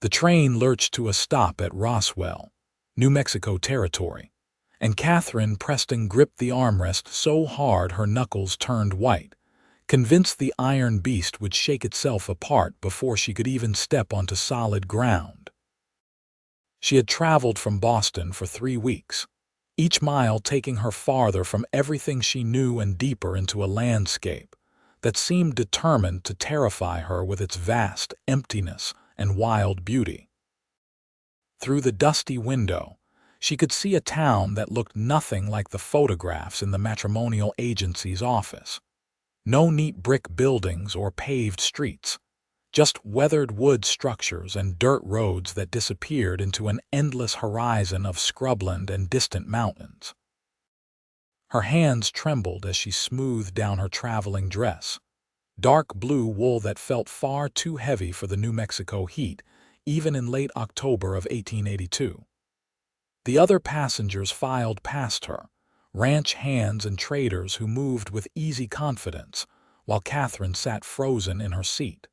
The train lurched to a stop at Roswell, New Mexico territory, and Katherine Preston gripped the armrest so hard her knuckles turned white, convinced the iron beast would shake itself apart before she could even step onto solid ground. She had traveled from Boston for 3 weeks, each mile taking her farther from everything she knew and deeper into a landscape that seemed determined to terrify her with its vast emptiness and wild beauty. Through the dusty window, she could see a town that looked nothing like the photographs in the matrimonial agency's office. No neat brick buildings or paved streets, just weathered wood structures and dirt roads that disappeared into an endless horizon of scrubland and distant mountains. Her hands trembled as she smoothed down her traveling dress, dark blue wool that felt far too heavy for the New Mexico heat, even in late October of 1882. The other passengers filed past her, ranch hands and traders who moved with easy confidence, while Katherine sat frozen in her seat.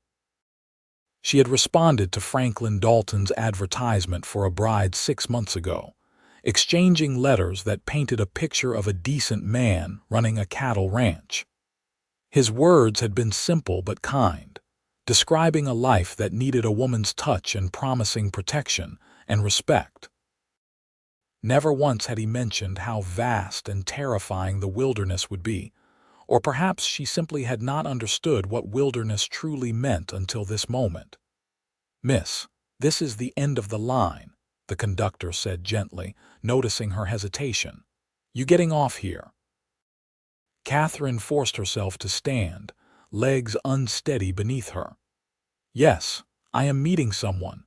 She had responded to Franklin Dalton's advertisement for a bride 6 months ago, exchanging letters that painted a picture of a decent man running a cattle ranch. His words had been simple but kind, describing a life that needed a woman's touch and promising protection and respect. Never once had he mentioned how vast and terrifying the wilderness would be, or perhaps she simply had not understood what wilderness truly meant until this moment. "Miss, this is the end of the line," the conductor said gently, noticing her hesitation. "You getting off here?" Katherine forced herself to stand, legs unsteady beneath her. "Yes, I am meeting someone."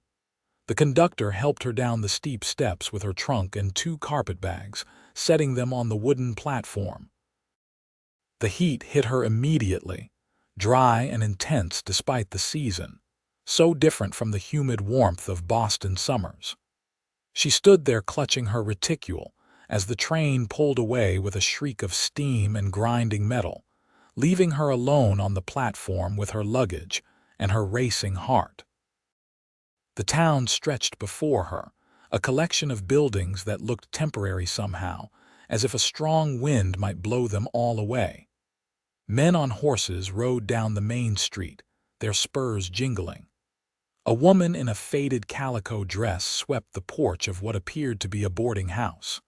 The conductor helped her down the steep steps with her trunk and 2 carpetbags, setting them on the wooden platform. The heat hit her immediately, dry and intense despite the season, so different from the humid warmth of Boston summers. She stood there clutching her reticule as the train pulled away with a shriek of steam and grinding metal, leaving her alone on the platform with her luggage and her racing heart. The town stretched before her, a collection of buildings that looked temporary somehow, as if a strong wind might blow them all away. Men on horses rode down the main street, their spurs jingling. A woman in a faded calico dress swept the porch of what appeared to be a boarding house.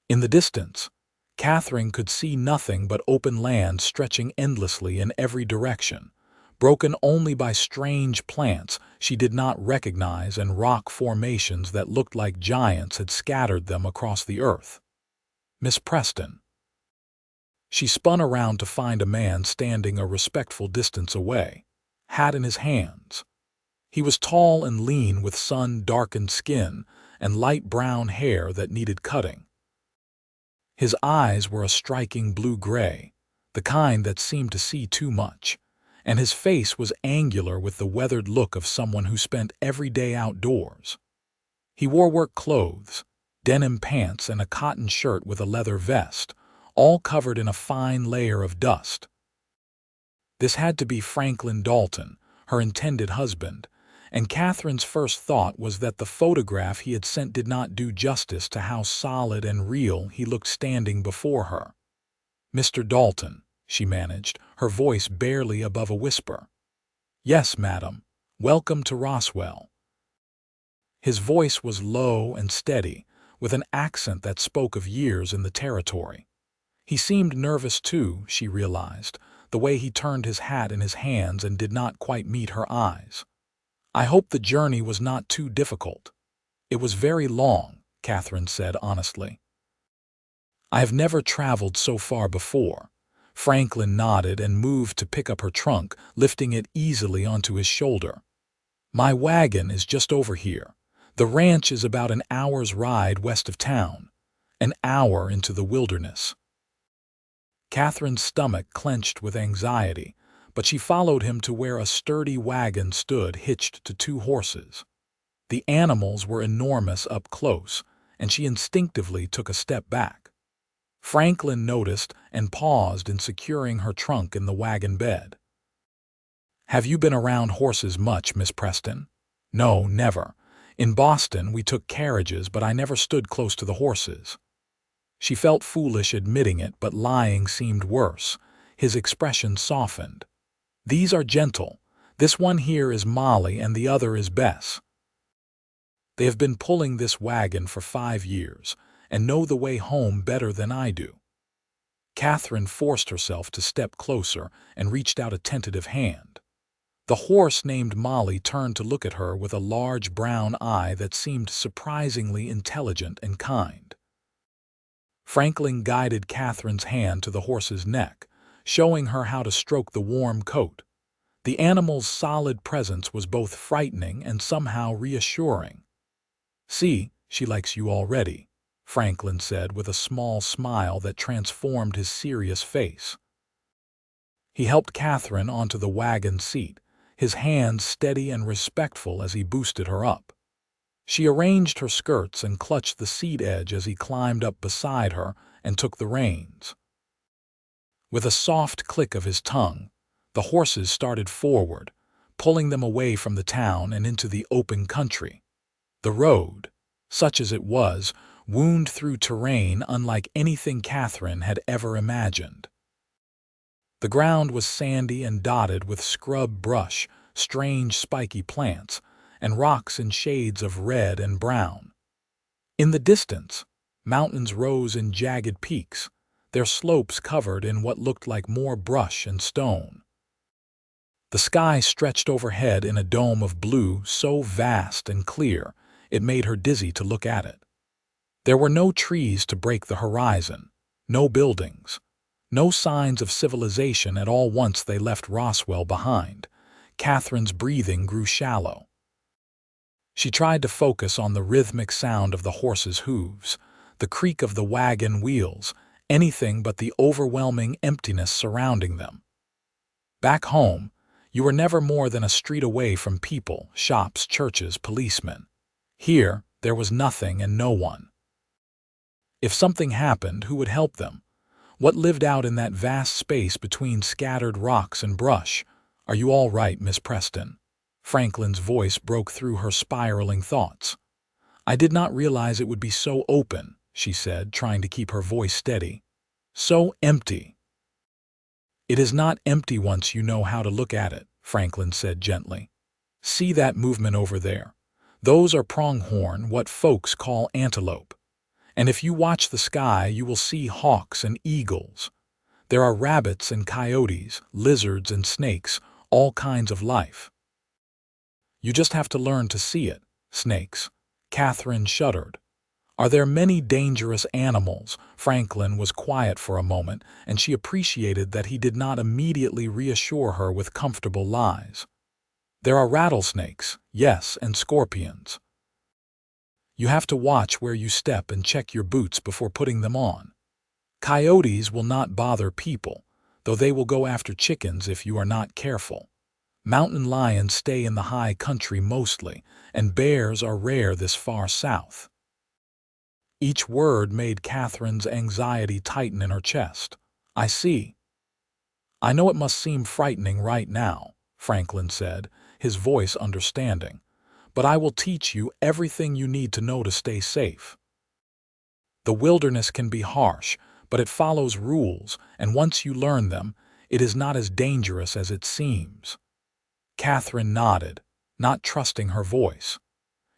In the distance, Katherine could see nothing but open land stretching endlessly in every direction, broken only by strange plants she did not recognize and rock formations that looked like giants had scattered them across the earth. "Miss Preston." She spun around to find a man standing a respectful distance away, hat in his hands. He was tall and lean with sun-darkened skin and light brown hair that needed cutting. His eyes were a striking blue-gray, the kind that seemed to see too much, and his face was angular with the weathered look of someone who spent every day outdoors. He wore work clothes, denim pants and a cotton shirt with a leather vest, all covered in a fine layer of dust. This had to be Franklin Dalton, her intended husband, and Katherine's first thought was that the photograph he had sent did not do justice to how solid and real he looked standing before her. "Mr. Dalton," she managed, her voice barely above a whisper. "Yes, madam. Welcome to Roswell." His voice was low and steady, with an accent that spoke of years in the territory. He seemed nervous too, she realized, the way he turned his hat in his hands and did not quite meet her eyes. "I hope the journey was not too difficult." "It was very long," Katherine said honestly. "I have never traveled so far before." Franklin nodded and moved to pick up her trunk, lifting it easily onto his shoulder. "My wagon is just over here. The ranch is about an hour's ride west of town, an hour into the wilderness." Katherine's stomach clenched with anxiety, but she followed him to where a sturdy wagon stood hitched to 2 horses. The animals were enormous up close, and she instinctively took a step back. Franklin noticed and paused in securing her trunk in the wagon bed. "Have you been around horses much, Miss Preston?" No, never. In Boston, we took carriages, but I never stood close to the horses. She felt foolish admitting it, but lying seemed worse. His expression softened. These are gentle. This one here is Molly and the other is Bess. They have been pulling this wagon for 5 years and know the way home better than I do. Katherine forced herself to step closer and reached out a tentative hand. The horse named Molly turned to look at her with a large brown eye that seemed surprisingly intelligent and kind. Franklin guided Katherine's hand to the horse's neck, showing her how to stroke the warm coat. The animal's solid presence was both frightening and somehow reassuring. "See, she likes you already," Franklin said with a small smile that transformed his serious face. He helped Katherine onto the wagon seat, his hands steady and respectful as he boosted her up. She arranged her skirts and clutched the seat edge as he climbed up beside her and took the reins. With a soft click of his tongue, the horses started forward, pulling them away from the town and into the open country. The road, such as it was, wound through terrain unlike anything Katherine had ever imagined. The ground was sandy and dotted with scrub brush, strange spiky plants, and rocks in shades of red and brown. In the distance, mountains rose in jagged peaks, their slopes covered in what looked like more brush and stone. The sky stretched overhead in a dome of blue so vast and clear it made her dizzy to look at it. There were no trees to break the horizon, no buildings, no signs of civilization at all. Once they left Roswell behind, Katherine's breathing grew shallow. She tried to focus on the rhythmic sound of the horses' hooves, the creak of the wagon wheels, anything but the overwhelming emptiness surrounding them. Back home, you were never more than a street away from people, shops, churches, policemen. Here, there was nothing and no one. If something happened, who would help them? What lived out in that vast space between scattered rocks and brush? "Are you all right, Miss Preston?" Franklin's voice broke through her spiraling thoughts. "I did not realize it would be so open," she said, trying to keep her voice steady. "So empty." "It is not empty once you know how to look at it," Franklin said gently. "See that movement over there? Those are pronghorn, what folks call antelope. And if you watch the sky, you will see hawks and eagles. There are rabbits and coyotes, lizards and snakes, all kinds of life. You just have to learn to see it." "Snakes?" Katherine shuddered. "Are there many dangerous animals?" Franklin was quiet for a moment, and she appreciated that he did not immediately reassure her with comfortable lies. "There are rattlesnakes, yes, and scorpions. You have to watch where you step and check your boots before putting them on. Coyotes will not bother people, though they will go after chickens if you are not careful. Mountain lions stay in the high country mostly, and bears are rare this far south." Each word made Katherine's anxiety tighten in her chest. "I see. I know it must seem frightening right now," Franklin said, his voice understanding. "But I will teach you everything you need to know to stay safe. The wilderness can be harsh, but it follows rules, and once you learn them, it is not as dangerous as it seems." Katherine nodded, not trusting her voice.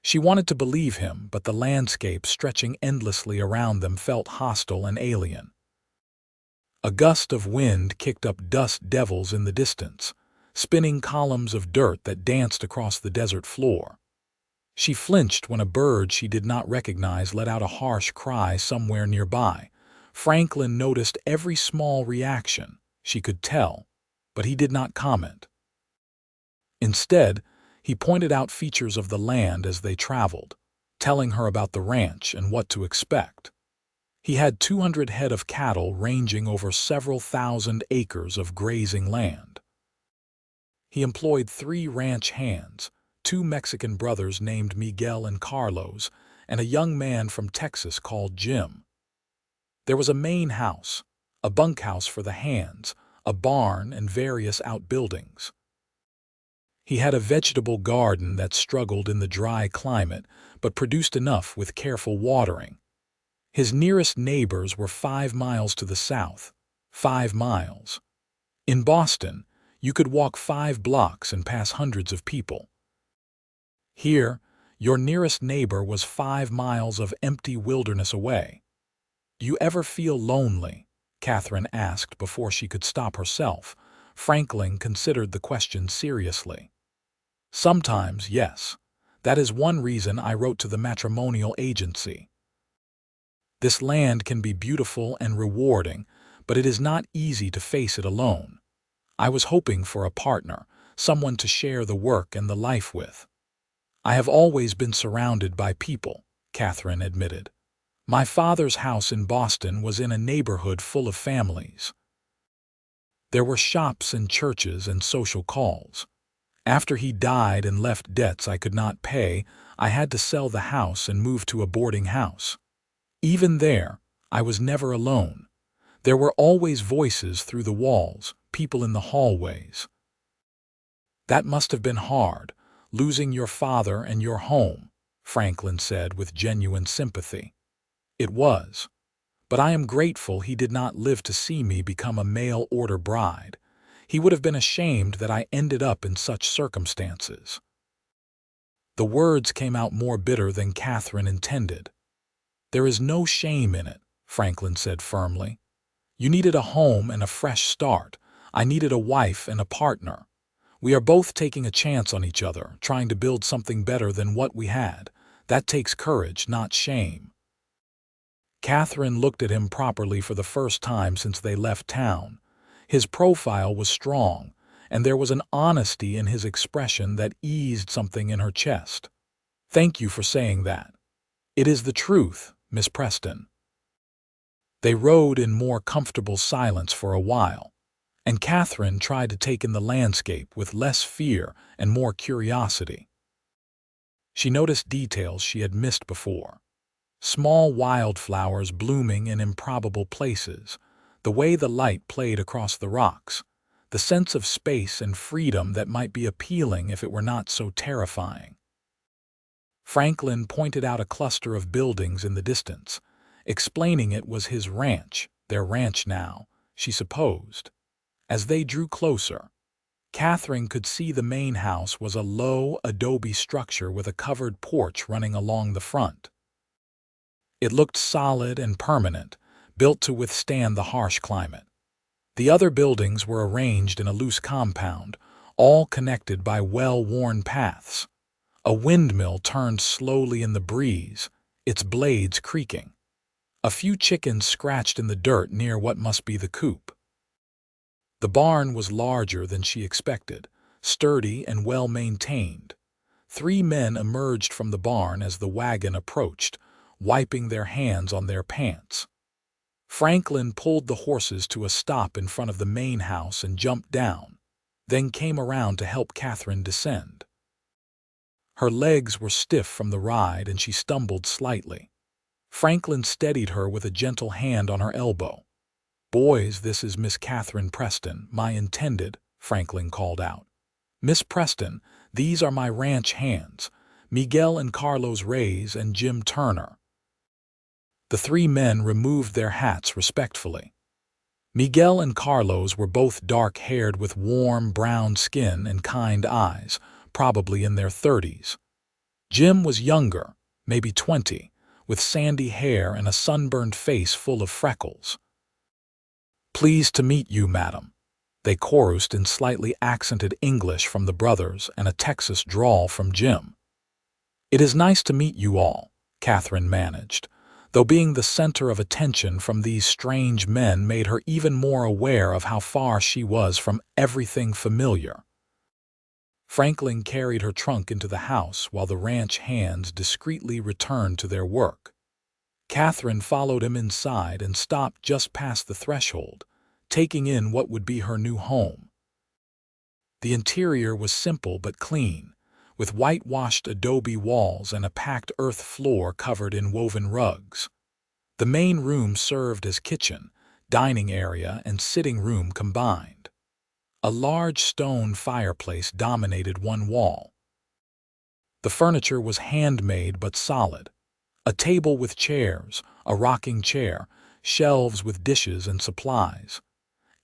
She wanted to believe him, but the landscape stretching endlessly around them felt hostile and alien. A gust of wind kicked up dust devils in the distance, spinning columns of dirt that danced across the desert floor. She flinched when a bird she did not recognize let out a harsh cry somewhere nearby. Franklin noticed every small reaction, she could tell, but he did not comment. Instead, he pointed out features of the land as they traveled, telling her about the ranch and what to expect. He had 200 head of cattle ranging over several thousand acres of grazing land. He employed 3 ranch hands, 2 Mexican brothers named Miguel and Carlos, and a young man from Texas called Jim. There was a main house, a bunkhouse for the hands, a barn, and various outbuildings. He had a vegetable garden that struggled in the dry climate, but produced enough with careful watering. His nearest neighbors were 5 miles to the south. 5 miles. In Boston, you could walk 5 blocks and pass hundreds of people. Here, your nearest neighbor was 5 miles of empty wilderness away. "Do you ever feel lonely?" Katherine asked before she could stop herself. Franklin considered the question seriously. "Sometimes, yes. That is one reason I wrote to the matrimonial agency. This land can be beautiful and rewarding, but it is not easy to face it alone. I was hoping for a partner, someone to share the work and the life with." "I have always been surrounded by people," Katherine admitted. "My father's house in Boston was in a neighborhood full of families. There were shops and churches and social calls. After he died and left debts I could not pay, I had to sell the house and move to a boarding house. Even there, I was never alone. There were always voices through the walls, people in the hallways." "That must have been hard, losing your father and your home," Franklin said with genuine sympathy. "It was. But I am grateful he did not live to see me become a mail-order bride. He would have been ashamed that I ended up in such circumstances." The words came out more bitter than Katherine intended. "There is no shame in it," Franklin said firmly. "You needed a home and a fresh start. I needed a wife and a partner. We are both taking a chance on each other, trying to build something better than what we had. That takes courage, not shame." Katherine looked at him properly for the first time since they left town. His profile was strong, and there was an honesty in his expression that eased something in her chest. "Thank you for saying that. It is the truth, Miss Preston." They rode in more comfortable silence for a while, and Katherine tried to take in the landscape with less fear and more curiosity. She noticed details she had missed before. Small wildflowers blooming in improbable places, the way the light played across the rocks, the sense of space and freedom that might be appealing if it were not so terrifying. Franklin pointed out a cluster of buildings in the distance, explaining it was his ranch, their ranch now, she supposed. As they drew closer, Katherine could see the main house was a low adobe structure with a covered porch running along the front. It looked solid and permanent, built to withstand the harsh climate. The other buildings were arranged in a loose compound, all connected by well-worn paths. A windmill turned slowly in the breeze, its blades creaking. A few chickens scratched in the dirt near what must be the coop. The barn was larger than she expected, sturdy and well-maintained. 3 men emerged from the barn as the wagon approached, wiping their hands on their pants. Franklin pulled the horses to a stop in front of the main house and jumped down, then came around to help Katherine descend. Her legs were stiff from the ride and she stumbled slightly. Franklin steadied her with a gentle hand on her elbow. "Boys, this is Miss Katherine Preston, my intended," Franklin called out. "Miss Preston, these are my ranch hands, Miguel and Carlos Reyes and Jim Turner." The 3 men removed their hats respectfully. Miguel and Carlos were both dark-haired with warm brown skin and kind eyes, probably in their 30s. Jim was younger, maybe 20, with sandy hair and a sunburned face full of freckles. "Pleased to meet you, madam," they chorused in slightly accented English from the brothers and a Texas drawl from Jim. "It is nice to meet you all," Katherine managed, though being the center of attention from these strange men made her even more aware of how far she was from everything familiar. Franklin carried her trunk into the house while the ranch hands discreetly returned to their work. Katherine followed him inside and stopped just past the threshold, taking in what would be her new home. The interior was simple but clean, with whitewashed adobe walls and a packed earth floor covered in woven rugs. The main room served as kitchen, dining area, and sitting room combined. A large stone fireplace dominated one wall. The furniture was handmade but solid. A table with chairs, a rocking chair, shelves with dishes and supplies.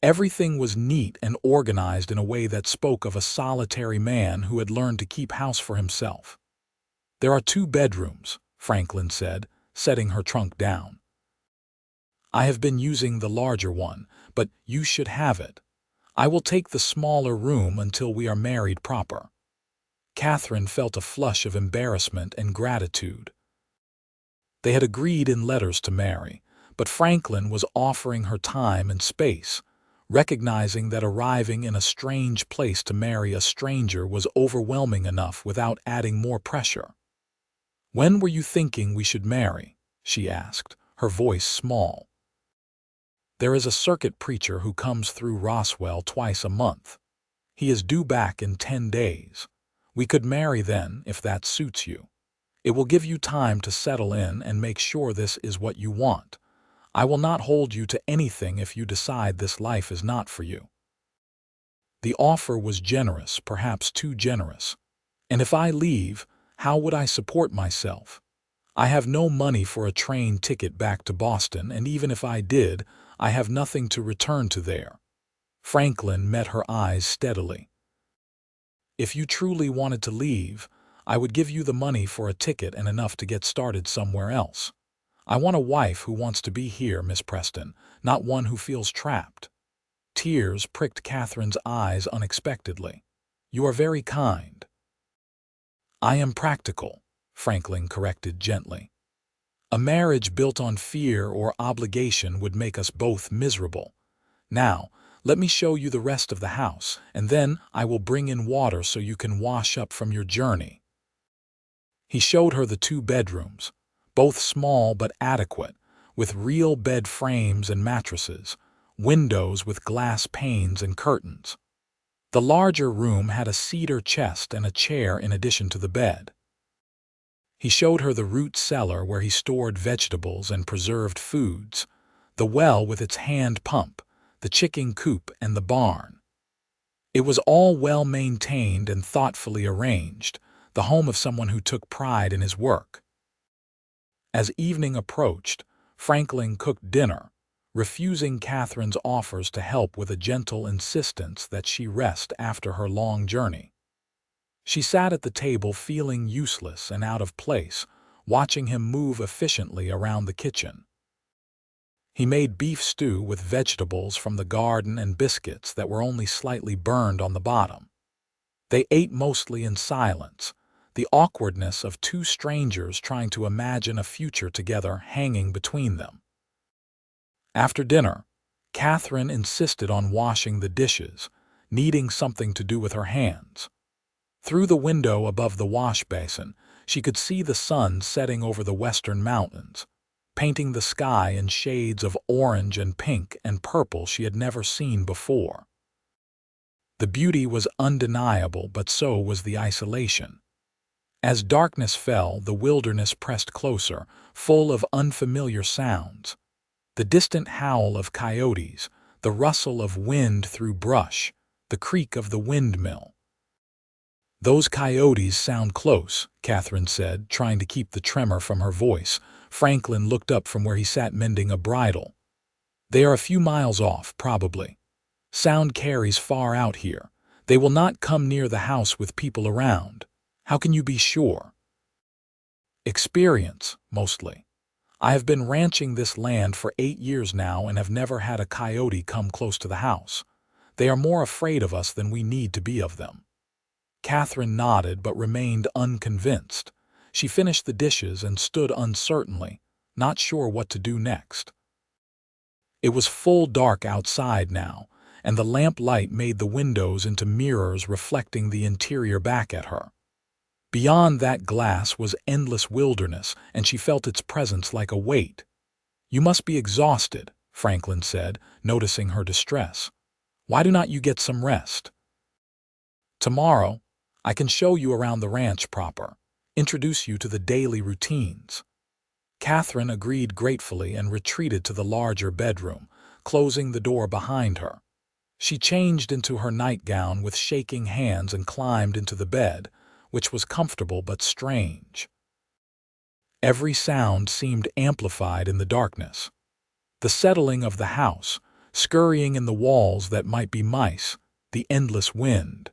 Everything was neat and organized in a way that spoke of a solitary man who had learned to keep house for himself. "There are 2 bedrooms," Franklin said, setting her trunk down. "I have been using the larger one, but you should have it. I will take the smaller room until we are married proper." Katherine felt a flush of embarrassment and gratitude. They had agreed in letters to marry, but Franklin was offering her time and space, recognizing that arriving in a strange place to marry a stranger was overwhelming enough without adding more pressure. "When were you thinking we should marry?" she asked, her voice small. "There is a circuit preacher who comes through Roswell twice a month. He is due back in 10 days. We could marry then, if that suits you. It will give you time to settle in and make sure this is what you want. I will not hold you to anything if you decide this life is not for you." The offer was generous, perhaps too generous. "And if I leave, how would I support myself? I have no money for a train ticket back to Boston, and even if I did, I have nothing to return to there." Franklin met her eyes steadily. "If you truly wanted to leave, I would give you the money for a ticket and enough to get started somewhere else. I want a wife who wants to be here, Miss Preston, not one who feels trapped." Tears pricked Katherine's eyes unexpectedly. "You are very kind." "I am practical," Franklin corrected gently. "A marriage built on fear or obligation would make us both miserable. Now, let me show you the rest of the house, and then I will bring in water so you can wash up from your journey." He showed her the 2 bedrooms, both small but adequate, with real bed frames and mattresses, windows with glass panes and curtains. The larger room had a cedar chest and a chair in addition to the bed. He showed her the root cellar where he stored vegetables and preserved foods, the well with its hand pump, the chicken coop, and the barn. It was all well maintained and thoughtfully arranged, the home of someone who took pride in his work. As evening approached, Franklin cooked dinner, refusing Katherine's offers to help with a gentle insistence that she rest after her long journey. She sat at the table feeling useless and out of place, watching him move efficiently around the kitchen. He made beef stew with vegetables from the garden and biscuits that were only slightly burned on the bottom. They ate mostly in silence, the awkwardness of 2 strangers trying to imagine a future together hanging between them. After dinner, Katherine insisted on washing the dishes, needing something to do with her hands. Through the window above the wash basin, she could see the sun setting over the western mountains, painting the sky in shades of orange and pink and purple she had never seen before. The beauty was undeniable, but so was the isolation. As darkness fell, the wilderness pressed closer, full of unfamiliar sounds. The distant howl of coyotes, the rustle of wind through brush, the creak of the windmill. "Those coyotes sound close," Katherine said, trying to keep the tremor from her voice. Franklin looked up from where he sat mending a bridle. "They are a few miles off, probably. Sound carries far out here. They will not come near the house with people around. How can you be sure?" "Experience, mostly. I have been ranching this land for 8 years now and have never had a coyote come close to the house. They are more afraid of us than we need to be of them." Katherine nodded but remained unconvinced. She finished the dishes and stood uncertainly, not sure what to do next. It was full dark outside now, and the lamplight made the windows into mirrors reflecting the interior back at her. Beyond that glass was endless wilderness, and she felt its presence like a weight. "You must be exhausted," Franklin said, noticing her distress. "Why do not you get some rest? Tomorrow, I can show you around the ranch proper, introduce you to the daily routines." Katherine agreed gratefully and retreated to the larger bedroom, closing the door behind her. She changed into her nightgown with shaking hands and climbed into the bed, which was comfortable but strange. Every sound seemed amplified in the darkness. The settling of the house, scurrying in the walls that might be mice, the endless wind.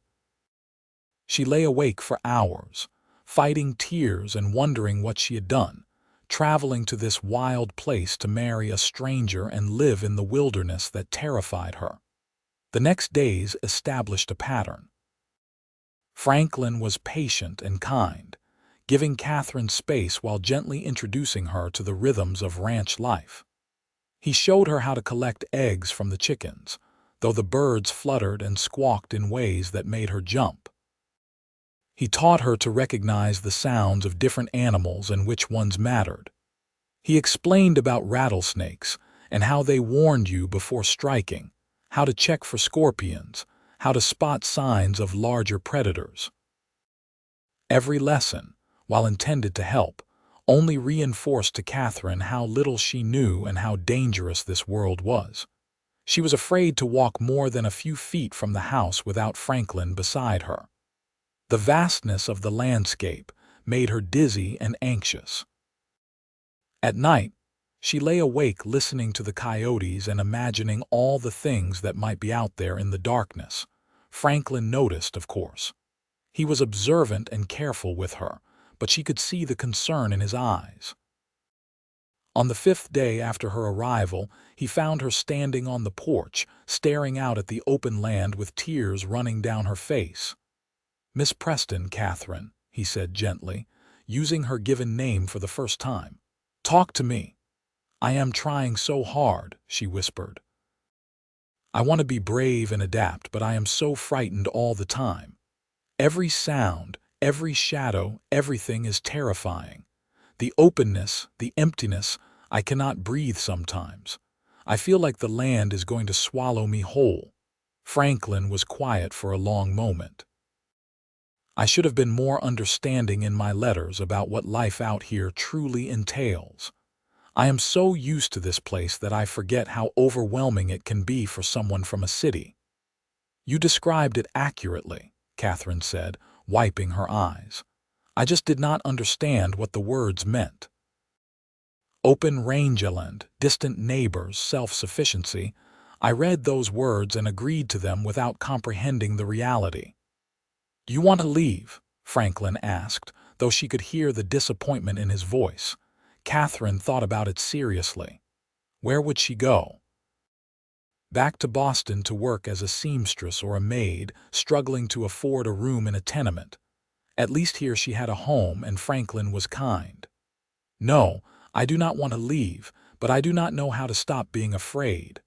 She lay awake for hours, fighting tears and wondering what she had done, traveling to this wild place to marry a stranger and live in the wilderness that terrified her. The next days established a pattern. Franklin was patient and kind, giving Katherine space while gently introducing her to the rhythms of ranch life. He showed her how to collect eggs from the chickens, though the birds fluttered and squawked in ways that made her jump. He taught her to recognize the sounds of different animals and which ones mattered. He explained about rattlesnakes and how they warned you before striking, how to check for scorpions, how to spot signs of larger predators. Every lesson, while intended to help, only reinforced to Katherine how little she knew and how dangerous this world was. She was afraid to walk more than a few feet from the house without Franklin beside her. The vastness of the landscape made her dizzy and anxious. At night, she lay awake listening to the coyotes and imagining all the things that might be out there in the darkness. Franklin noticed, of course. He was observant and careful with her, but she could see the concern in his eyes. On the 5th day after her arrival, he found her standing on the porch, staring out at the open land with tears running down her face. "Miss Preston, Katherine," he said gently, using her given name for the first time. "Talk to me. I am trying so hard," she whispered. "I want to be brave and adapt, but I am so frightened all the time. Every sound, every shadow, everything is terrifying. The openness, the emptiness, I cannot breathe sometimes. I feel like the land is going to swallow me whole." Franklin was quiet for a long moment. "I should have been more understanding in my letters about what life out here truly entails. I am so used to this place that I forget how overwhelming it can be for someone from a city." "You described it accurately," Katherine said, wiping her eyes. "I just did not understand what the words meant. Open rangeland, distant neighbors, self-sufficiency. I read those words and agreed to them without comprehending the reality." "Do you want to leave?" Franklin asked, though she could hear the disappointment in his voice. Katherine thought about it seriously. Where would she go? Back to Boston to work as a seamstress or a maid, struggling to afford a room in a tenement. At least here she had a home, and Franklin was kind. "No, I do not want to leave, but I do not know how to stop being afraid."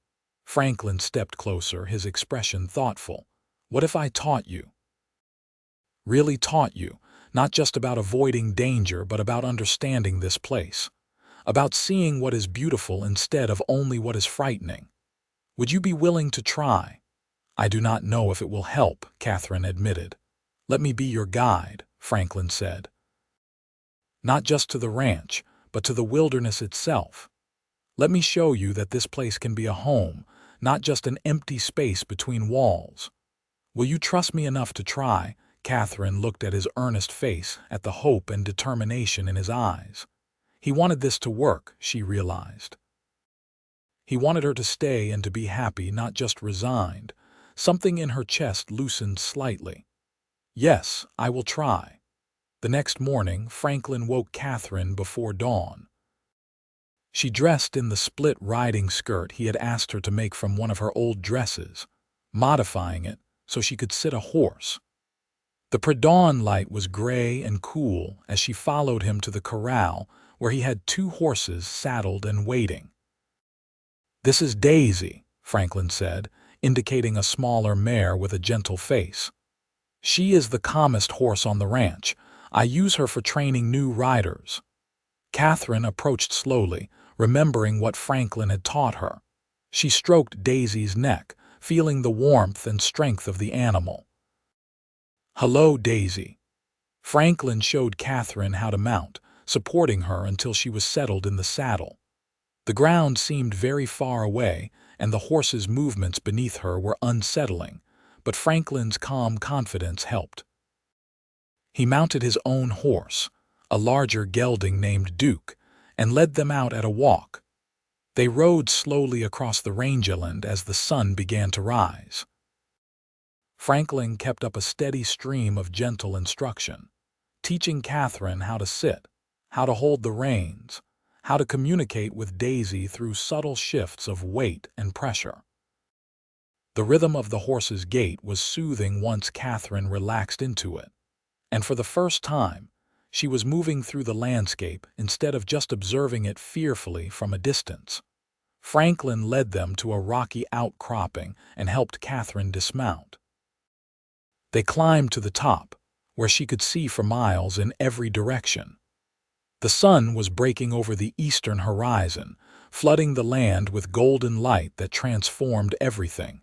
Franklin stepped closer, his expression thoughtful. "What if I taught you? Really taught you, not just about avoiding danger, but about understanding this place, about seeing what is beautiful instead of only what is frightening? Would you be willing to try?" "I do not know if it will help," Katherine admitted. "Let me be your guide," Franklin said. "Not just to the ranch, but to the wilderness itself. Let me show you that this place can be a home, not just an empty space between walls. Will you trust me enough to try?" Katherine looked at his earnest face, at the hope and determination in his eyes. He wanted this to work, she realized. He wanted her to stay and to be happy, not just resigned. Something in her chest loosened slightly. "Yes, I will try." The next morning, Franklin woke Katherine before dawn. She dressed in the split riding skirt he had asked her to make from one of her old dresses, modifying it so she could sit a horse. The pre-dawn light was gray and cool as she followed him to the corral where he had 2 horses saddled and waiting. "This is Daisy," Franklin said, indicating a smaller mare with a gentle face. "She is the calmest horse on the ranch. I use her for training new riders." Katherine approached slowly, remembering what Franklin had taught her. She stroked Daisy's neck, feeling the warmth and strength of the animal. "Hello, Daisy." Franklin showed Katherine how to mount, supporting her until she was settled in the saddle. The ground seemed very far away, and the horse's movements beneath her were unsettling, but Franklin's calm confidence helped. He mounted his own horse, a larger gelding named Duke, and led them out at a walk. They rode slowly across the rangeland as the sun began to rise. Franklin kept up a steady stream of gentle instruction, teaching Katherine how to sit, how to hold the reins, how to communicate with Daisy through subtle shifts of weight and pressure. The rhythm of the horse's gait was soothing once Katherine relaxed into it, and for the first time, she was moving through the landscape instead of just observing it fearfully from a distance. Franklin led them to a rocky outcropping and helped Katherine dismount. They climbed to the top, where she could see for miles in every direction. The sun was breaking over the eastern horizon, flooding the land with golden light that transformed everything.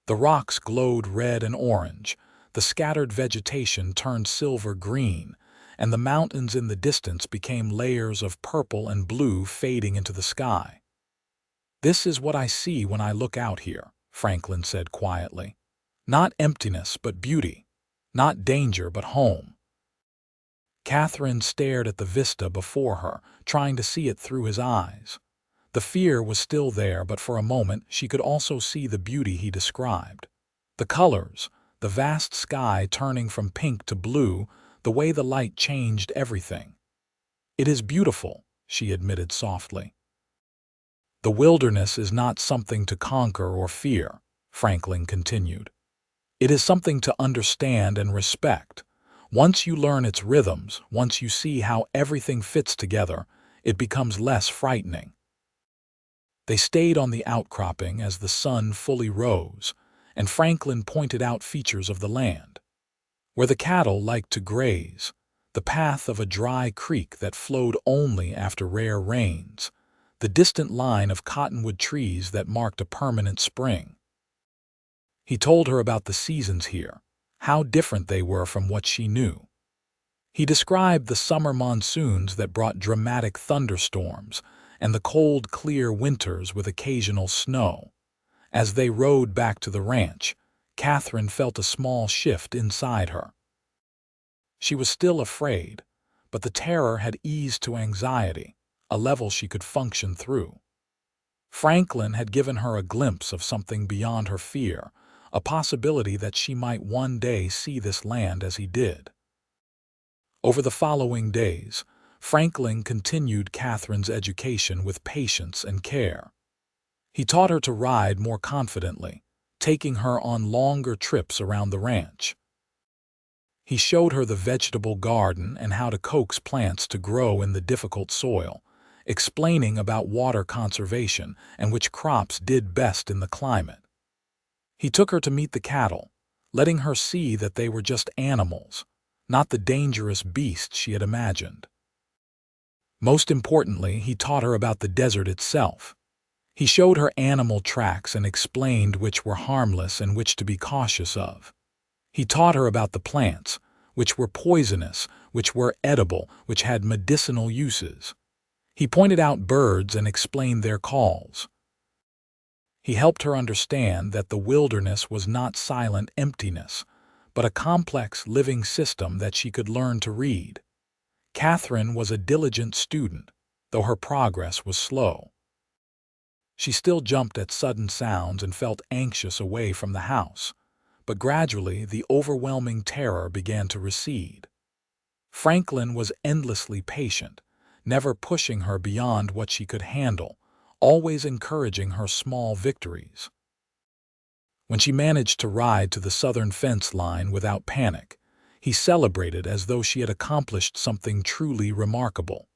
The rocks glowed red and orange, the scattered vegetation turned silver-green, and the mountains in the distance became layers of purple and blue fading into the sky. "This is what I see when I look out here," Franklin said quietly. "Not emptiness, but beauty. Not danger, but home." Katherine stared at the vista before her, trying to see it through his eyes. The fear was still there, but for a moment she could also see the beauty he described. The colors, the vast sky turning from pink to blue, the way the light changed everything. "It is beautiful," she admitted softly. "The wilderness is not something to conquer or fear," Franklin continued. "It is something to understand and respect. Once you learn its rhythms, once you see how everything fits together, it becomes less frightening." They stayed on the outcropping as the sun fully rose, and Franklin pointed out features of the land. Where the cattle liked to graze, the path of a dry creek that flowed only after rare rains, the distant line of cottonwood trees that marked a permanent spring. He told her about the seasons here, how different they were from what she knew. He described the summer monsoons that brought dramatic thunderstorms and the cold, clear winters with occasional snow. As they rode back to the ranch, Katherine felt a small shift inside her. She was still afraid, but the terror had eased to anxiety, a level she could function through. Franklin had given her a glimpse of something beyond her fear, a possibility that she might one day see this land as he did. Over the following days, Franklin continued Katherine's education with patience and care. He taught her to ride more confidently, taking her on longer trips around the ranch. He showed her the vegetable garden and how to coax plants to grow in the difficult soil, explaining about water conservation and which crops did best in the climate. He took her to meet the cattle, letting her see that they were just animals, not the dangerous beasts she had imagined. Most importantly, he taught her about the desert itself. He showed her animal tracks and explained which were harmless and which to be cautious of. He taught her about the plants, which were poisonous, which were edible, which had medicinal uses. He pointed out birds and explained their calls. He helped her understand that the wilderness was not silent emptiness, but a complex living system that she could learn to read. Katherine was a diligent student, though her progress was slow. She still jumped at sudden sounds and felt anxious away from the house, but gradually the overwhelming terror began to recede. Franklin was endlessly patient, never pushing her beyond what she could handle, always encouraging her small victories. When she managed to ride to the southern fence line without panic, he celebrated as though she had accomplished something truly remarkable.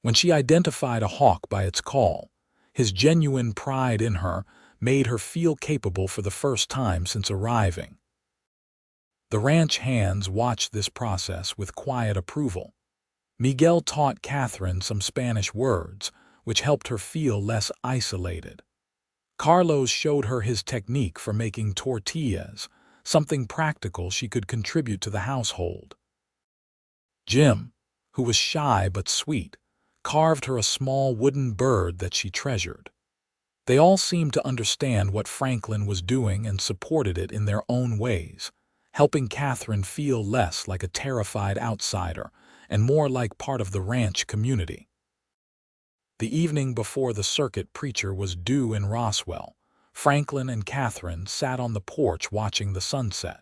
When she identified a hawk by its call, his genuine pride in her made her feel capable for the first time since arriving. The ranch hands watched this process with quiet approval. Miguel taught Katherine some Spanish words, which helped her feel less isolated. Carlos showed her his technique for making tortillas, something practical she could contribute to the household. Jim, who was shy but sweet, carved her a small wooden bird that she treasured. They all seemed to understand what Franklin was doing and supported it in their own ways, helping Katherine feel less like a terrified outsider and more like part of the ranch community. The evening before the circuit preacher was due in Roswell, Franklin and Katherine sat on the porch watching the sunset.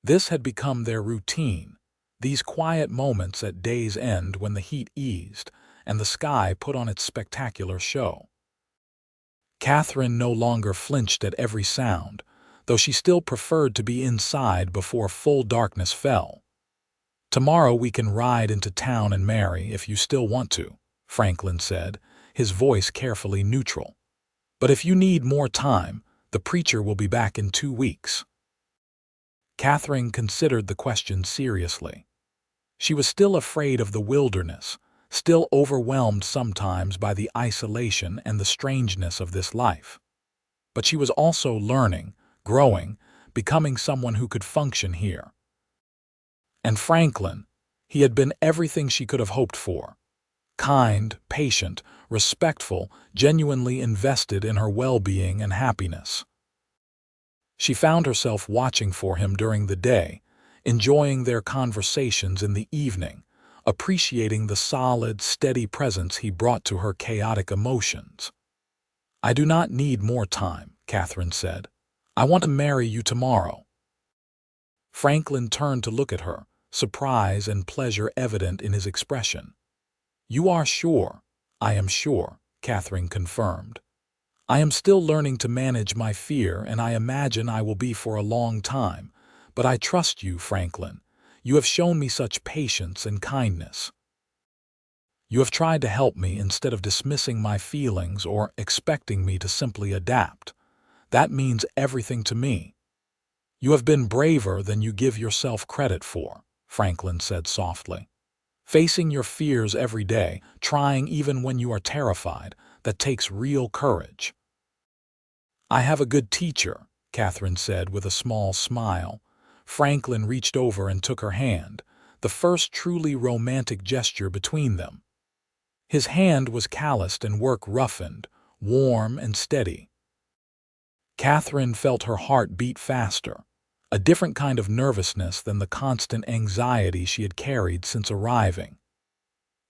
This had become their routine, these quiet moments at day's end when the heat eased and the sky put on its spectacular show. Katherine no longer flinched at every sound, though she still preferred to be inside before full darkness fell. "Tomorrow we can ride into town and marry if you still want to," Franklin said, his voice carefully neutral. "But if you need more time, the preacher will be back in 2 weeks." Katherine considered the question seriously. She was still afraid of the wilderness, still overwhelmed sometimes by the isolation and the strangeness of this life. But she was also learning, growing, becoming someone who could function here. And Franklin, he had been everything she could have hoped for. Kind, patient, respectful, genuinely invested in her well-being and happiness. She found herself watching for him during the day, enjoying their conversations in the evening, appreciating the solid, steady presence he brought to her chaotic emotions. "I do not need more time," Katherine said. "I want to marry you tomorrow." Franklin turned to look at her, surprise and pleasure evident in his expression. "You are sure?" "I am sure," Katherine confirmed. "I am still learning to manage my fear, and I imagine I will be for a long time. But I trust you, Franklin. You have shown me such patience and kindness. You have tried to help me instead of dismissing my feelings or expecting me to simply adapt. That means everything to me." "You have been braver than you give yourself credit for," Franklin said softly. "Facing your fears every day, trying even when you are terrified, that takes real courage." "I have a good teacher," Katherine said with a small smile. Franklin reached over and took her hand, the first truly romantic gesture between them. His hand was calloused and work-roughened, warm and steady. Katherine felt her heart beat faster, a different kind of nervousness than the constant anxiety she had carried since arriving.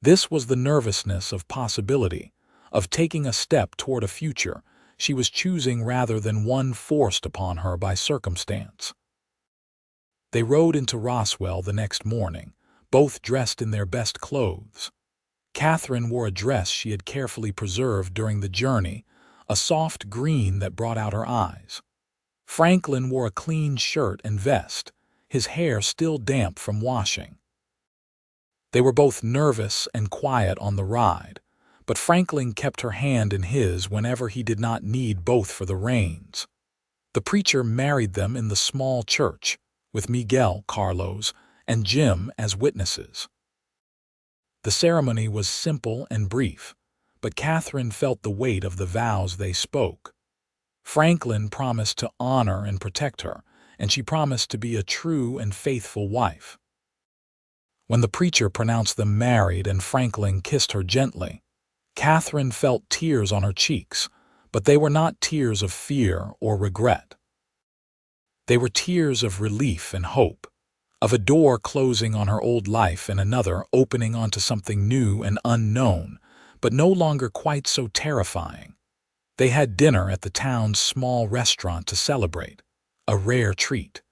This was the nervousness of possibility, of taking a step toward a future she was choosing rather than one forced upon her by circumstance. They rode into Roswell the next morning, both dressed in their best clothes. Katherine wore a dress she had carefully preserved during the journey, a soft green that brought out her eyes. Franklin wore a clean shirt and vest, his hair still damp from washing. They were both nervous and quiet on the ride, but Franklin kept her hand in his whenever he did not need both for the reins. The preacher married them in the small church, with Miguel, Carlos, and Jim as witnesses. The ceremony was simple and brief, but Katherine felt the weight of the vows they spoke. Franklin promised to honor and protect her, and she promised to be a true and faithful wife. When the preacher pronounced them married and Franklin kissed her gently, Katherine felt tears on her cheeks, but they were not tears of fear or regret. They were tears of relief and hope, of a door closing on her old life and another opening onto something new and unknown, but no longer quite so terrifying. They had dinner at the town's small restaurant to celebrate, a rare treat.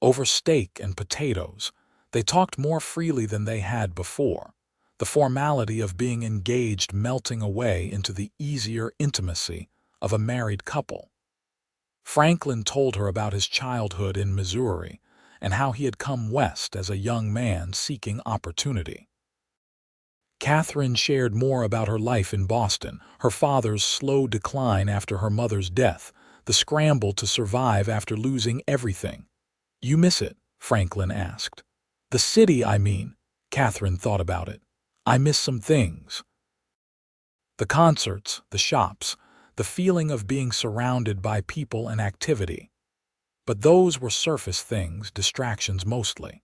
Over steak and potatoes, they talked more freely than they had before, the formality of being engaged melting away into the easier intimacy of a married couple. Franklin told her about his childhood in Missouri and how he had come west as a young man seeking opportunity. Katherine shared more about her life in Boston, her father's slow decline after her mother's death, the scramble to survive after losing everything. "You miss it?" Franklin asked. "The city, I mean." Katherine thought about it. "I miss some things. The concerts, the shops, the feeling of being surrounded by people and activity. But those were surface things, distractions mostly.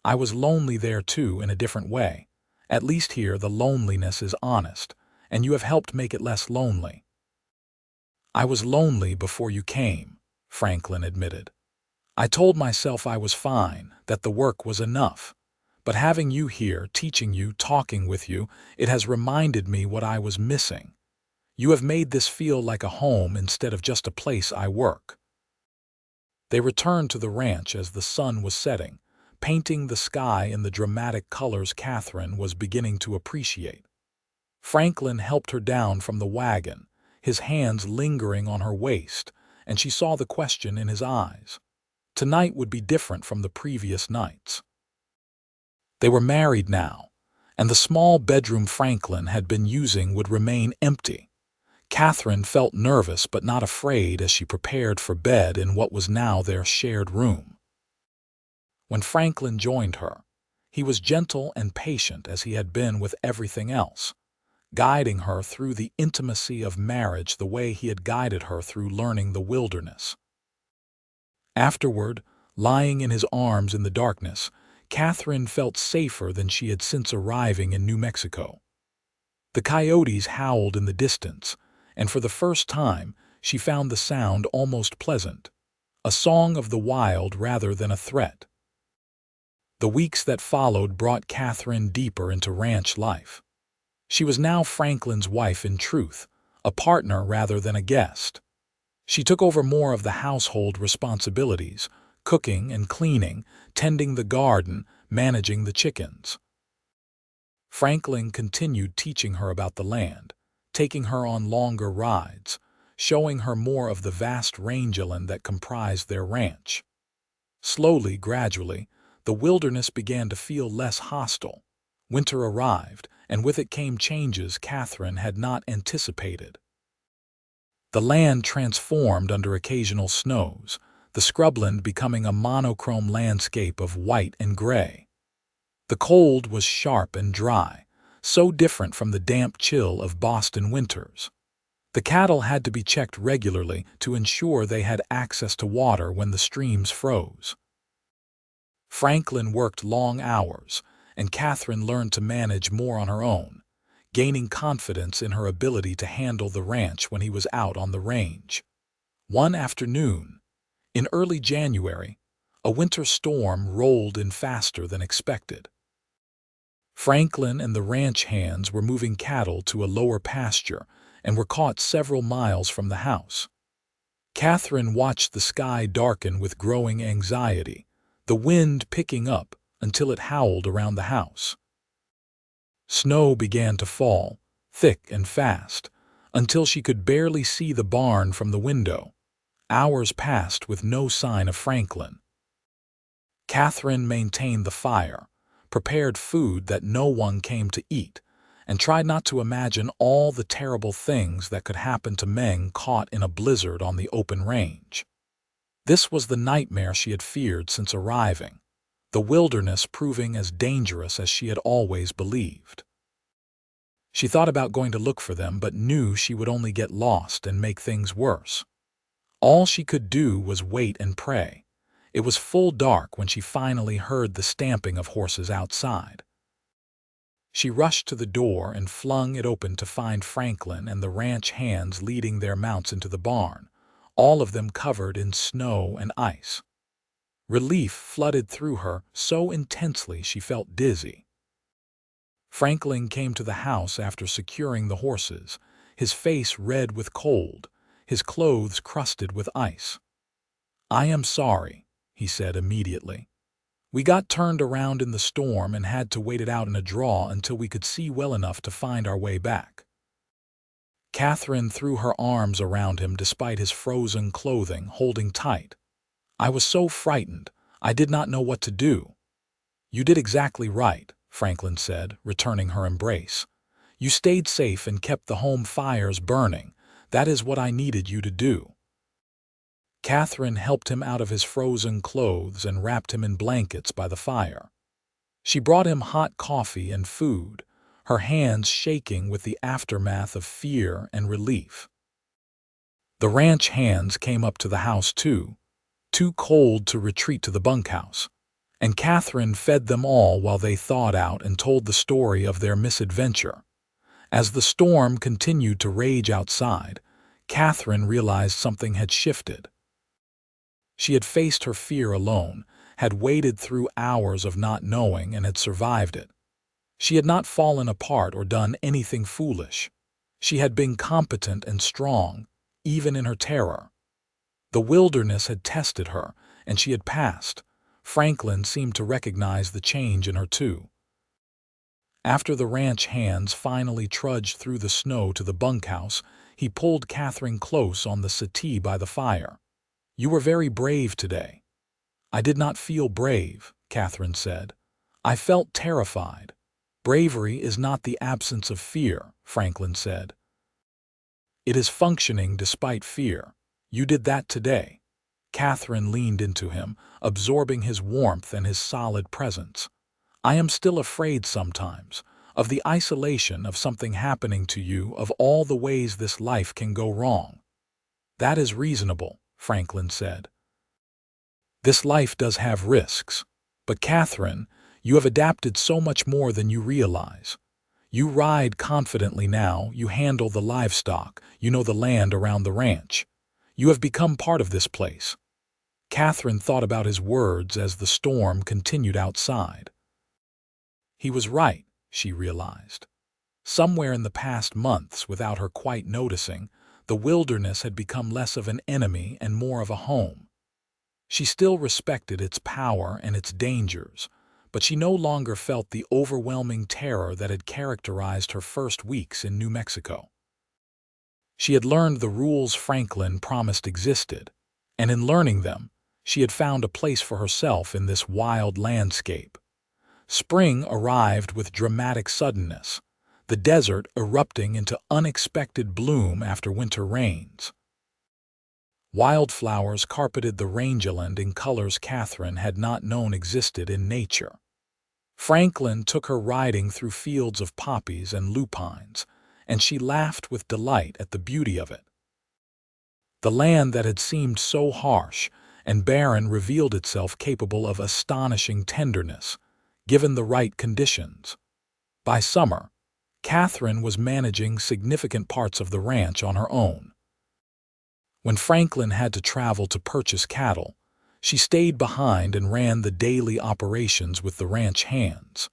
I was lonely there too in a different way, At least here the loneliness is honest, and you have helped make it less lonely." "I was lonely before you came," Franklin admitted. "I told myself I was fine, that the work was enough. But having you here, teaching you, talking with you, it has reminded me what I was missing. You have made this feel like a home instead of just a place I work." They returned to the ranch as the sun was setting, painting the sky in the dramatic colors Katherine was beginning to appreciate. Franklin helped her down from the wagon, his hands lingering on her waist, and she saw the question in his eyes. Tonight would be different from the previous nights. They were married now, and the small bedroom Franklin had been using would remain empty. Katherine felt nervous but not afraid as she prepared for bed in what was now their shared room. When Franklin joined her, he was gentle and patient as he had been with everything else, guiding her through the intimacy of marriage the way he had guided her through learning the wilderness. Afterward, lying in his arms in the darkness, Katherine felt safer than she had since arriving in New Mexico. The coyotes howled in the distance, and for the first time she found the sound almost pleasant, a song of the wild rather than a threat. The weeks that followed brought Katherine deeper into ranch life. She was now Franklin's wife in truth, a partner rather than a guest. She took over more of the household responsibilities, cooking and cleaning, tending the garden, managing the chickens. Franklin continued teaching her about the land, taking her on longer rides, showing her more of the vast rangeland that comprised their ranch. Slowly, gradually, the wilderness began to feel less hostile. Winter arrived, and with it came changes Katherine had not anticipated. The land transformed under occasional snows, the scrubland becoming a monochrome landscape of white and gray. The cold was sharp and dry, so different from the damp chill of Boston winters. The cattle had to be checked regularly to ensure they had access to water when the streams froze. Franklin worked long hours, and Katherine learned to manage more on her own, gaining confidence in her ability to handle the ranch when he was out on the range. One afternoon, in early January, a winter storm rolled in faster than expected. Franklin and the ranch hands were moving cattle to a lower pasture and were caught several miles from the house. Katherine watched the sky darken with growing anxiety, the wind picking up until it howled around the house. Snow began to fall, thick and fast, until she could barely see the barn from the window. Hours passed with no sign of Franklin. Katherine maintained the fire, prepared food that no one came to eat, and tried not to imagine all the terrible things that could happen to men caught in a blizzard on the open range. This was the nightmare she had feared since arriving, the wilderness proving as dangerous as she had always believed. She thought about going to look for them but knew she would only get lost and make things worse. All she could do was wait and pray. It was full dark when she finally heard the stamping of horses outside. She rushed to the door and flung it open to find Franklin and the ranch hands leading their mounts into the barn, all of them covered in snow and ice. Relief flooded through her so intensely she felt dizzy. Franklin came to the house after securing the horses, his face red with cold, his clothes crusted with ice. "I am sorry," he said immediately. "We got turned around in the storm and had to wait it out in a draw until we could see well enough to find our way back." Katherine threw her arms around him despite his frozen clothing, holding tight. "I was so frightened, I did not know what to do." "You did exactly right," Franklin said, returning her embrace. "You stayed safe and kept the home fires burning. That is what I needed you to do." Katherine helped him out of his frozen clothes and wrapped him in blankets by the fire. She brought him hot coffee and food, her hands shaking with the aftermath of fear and relief. The ranch hands came up to the house too cold to retreat to the bunkhouse, and Katherine fed them all while they thawed out and told the story of their misadventure. As the storm continued to rage outside, Katherine realized something had shifted. She had faced her fear alone, had waded through hours of not knowing, and had survived it. She had not fallen apart or done anything foolish. She had been competent and strong, even in her terror. The wilderness had tested her, and she had passed. Franklin seemed to recognize the change in her too. After the ranch hands finally trudged through the snow to the bunkhouse, he pulled Katherine close on the settee by the fire. "You were very brave today." "I did not feel brave," Katherine said. "I felt terrified." "Bravery is not the absence of fear," Franklin said. "It is functioning despite fear. You did that today." Katherine leaned into him, absorbing his warmth and his solid presence. "I am still afraid sometimes, of the isolation of something happening to you, of all the ways this life can go wrong." "That is reasonable," Franklin said. "This life does have risks. But Katherine, you have adapted so much more than you realize. You ride confidently now, you handle the livestock, you know the land around the ranch. You have become part of this place." Katherine thought about his words as the storm continued outside. He was right, she realized. Somewhere in the past months, without her quite noticing, the wilderness had become less of an enemy and more of a home. She still respected its power and its dangers, but she no longer felt the overwhelming terror that had characterized her first weeks in New Mexico. She had learned the rules Franklin promised existed, and in learning them, she had found a place for herself in this wild landscape. Spring arrived with dramatic suddenness, the desert erupting into unexpected bloom after winter rains. Wildflowers carpeted the rangeland in colors Katherine had not known existed in nature. Franklin took her riding through fields of poppies and lupines, and she laughed with delight at the beauty of it. The land that had seemed so harsh and barren revealed itself capable of astonishing tenderness, given the right conditions. By summer, Katherine was managing significant parts of the ranch on her own. When Franklin had to travel to purchase cattle, she stayed behind and ran the daily operations with the ranch hands.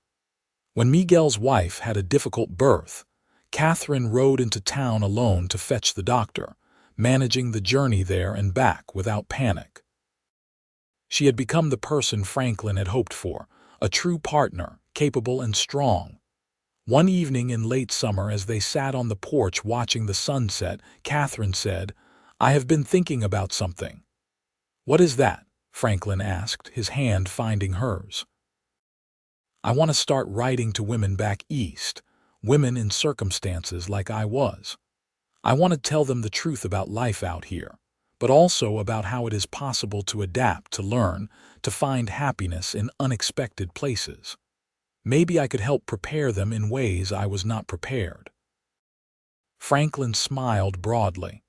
When Miguel's wife had a difficult birth, Katherine rode into town alone to fetch the doctor, managing the journey there and back without panic. She had become the person Franklin had hoped for, a true partner, capable and strong. One evening in late summer, as they sat on the porch watching the sunset, Katherine said, "I have been thinking about something." "What is that?" Franklin asked, his hand finding hers. "I want to start writing to women back east, women in circumstances like I was. I want to tell them the truth about life out here, but also about how it is possible to adapt, to learn, to find happiness in unexpected places. Maybe I could help prepare them in ways I was not prepared." Franklin smiled broadly.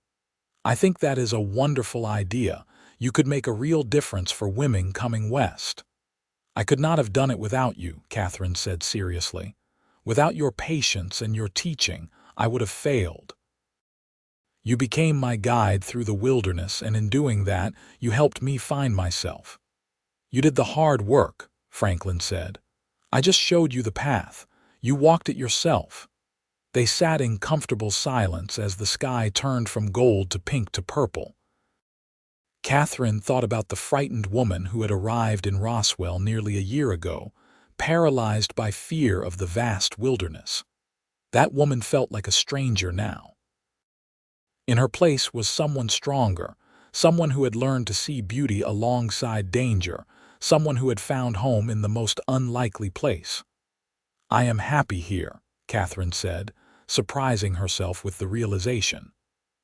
"I think that is a wonderful idea. You could make a real difference for women coming west." "I could not have done it without you," Katherine said seriously. "Without your patience and your teaching, I would have failed. You became my guide through the wilderness, and in doing that, you helped me find myself." "You did the hard work," Franklin said. "I just showed you the path. You walked it yourself." They sat in comfortable silence as the sky turned from gold to pink to purple. Katherine thought about the frightened woman who had arrived in Roswell nearly a year ago, paralyzed by fear of the vast wilderness. That woman felt like a stranger now. In her place was someone stronger, someone who had learned to see beauty alongside danger, someone who had found home in the most unlikely place. "I am happy here," Katherine said, surprising herself with the realization.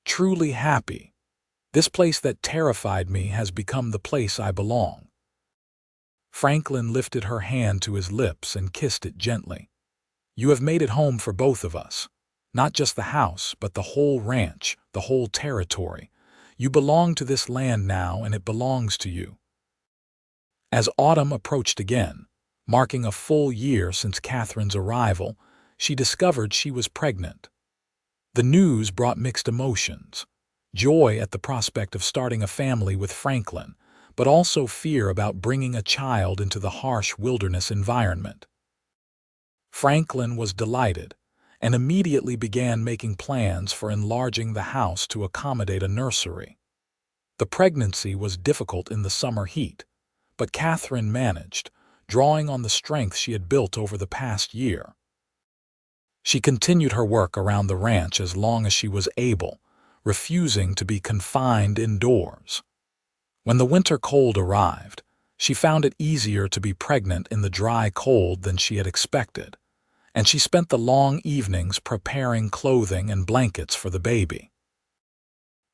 "Truly happy. This place that terrified me has become the place I belong." Franklin lifted her hand to his lips and kissed it gently. "You have made it home for both of us. Not just the house, but the whole ranch, the whole territory. You belong to this land now, and it belongs to you." As autumn approached again, marking a full year since Catherine's arrival, she discovered she was pregnant. The news brought mixed emotions: joy at the prospect of starting a family with Franklin, but also fear about bringing a child into the harsh wilderness environment. Franklin was delighted and immediately began making plans for enlarging the house to accommodate a nursery. The pregnancy was difficult in the summer heat, but Catherine managed, drawing on the strength she had built over the past year. She continued her work around the ranch as long as she was able, refusing to be confined indoors. When the winter cold arrived, she found it easier to be pregnant in the dry cold than she had expected, and she spent the long evenings preparing clothing and blankets for the baby.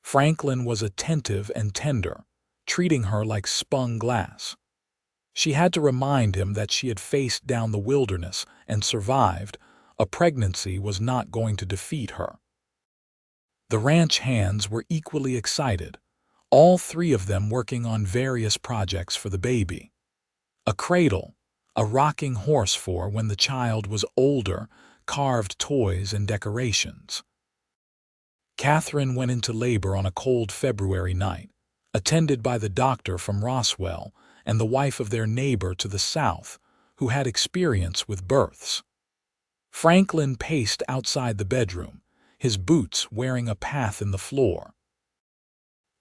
Franklin was attentive and tender, treating her like spun glass. She had to remind him that she had faced down the wilderness and survived. A pregnancy was not going to defeat her. The ranch hands were equally excited, all three of them working on various projects for the baby. A cradle, a rocking horse for when the child was older, carved toys and decorations. Catherine went into labor on a cold February night, attended by the doctor from Roswell and the wife of their neighbor to the south, who had experience with births. Franklin paced outside the bedroom, his boots wearing a path in the floor.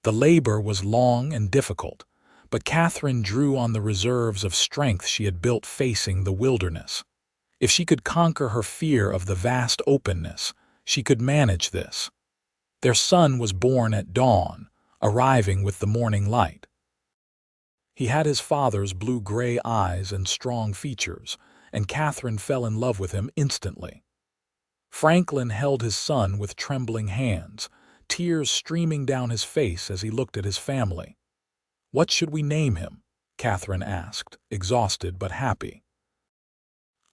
The labor was long and difficult, but Catherine drew on the reserves of strength she had built facing the wilderness. If she could conquer her fear of the vast openness, she could manage this. Their son was born at dawn, arriving with the morning light. He had his father's blue-gray eyes and strong features, and Catherine fell in love with him instantly. Franklin held his son with trembling hands, tears streaming down his face as he looked at his family. "What should we name him?" Catherine asked, exhausted but happy.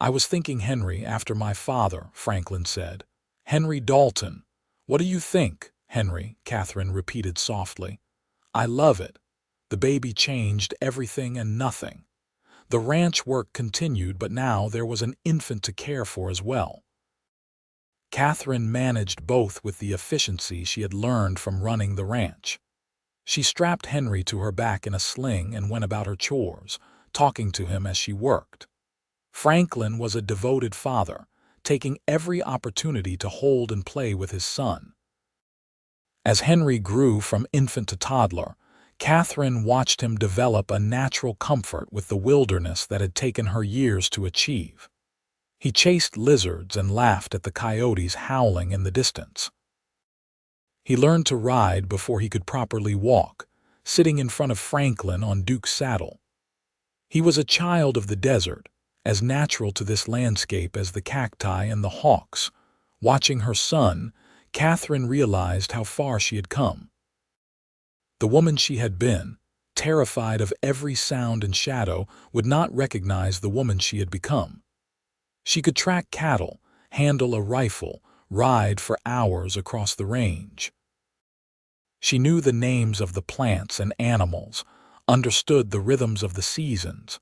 "I was thinking Henry, after my father," Franklin said. "Henry Dalton." "What do you think, Henry?" Catherine repeated softly. "I love it." The baby changed everything and nothing. The ranch work continued, but now there was an infant to care for as well. Catherine managed both with the efficiency she had learned from running the ranch. She strapped Henry to her back in a sling and went about her chores, talking to him as she worked. Franklin was a devoted father, taking every opportunity to hold and play with his son. As Henry grew from infant to toddler, Catherine watched him develop a natural comfort with the wilderness that had taken her years to achieve. He chased lizards and laughed at the coyotes howling in the distance. He learned to ride before he could properly walk, sitting in front of Franklin on Duke's saddle. He was a child of the desert, as natural to this landscape as the cacti and the hawks. Watching her son, Catherine realized how far she had come. The woman she had been, terrified of every sound and shadow, would not recognize the woman she had become. She could track cattle, handle a rifle, ride for hours across the range. She knew the names of the plants and animals, understood the rhythms of the seasons,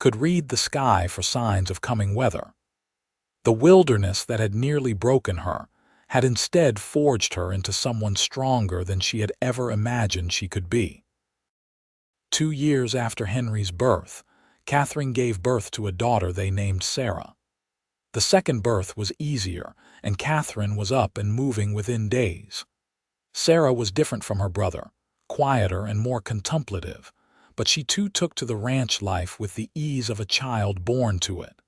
could read the sky for signs of coming weather. The wilderness that had nearly broken her had instead forged her into someone stronger than she had ever imagined she could be. 2 years after Henry's birth, Catherine gave birth to a daughter they named Sarah. The second birth was easier, and Catherine was up and moving within days. Sarah was different from her brother, quieter and more contemplative, but she too took to the ranch life with the ease of a child born to it.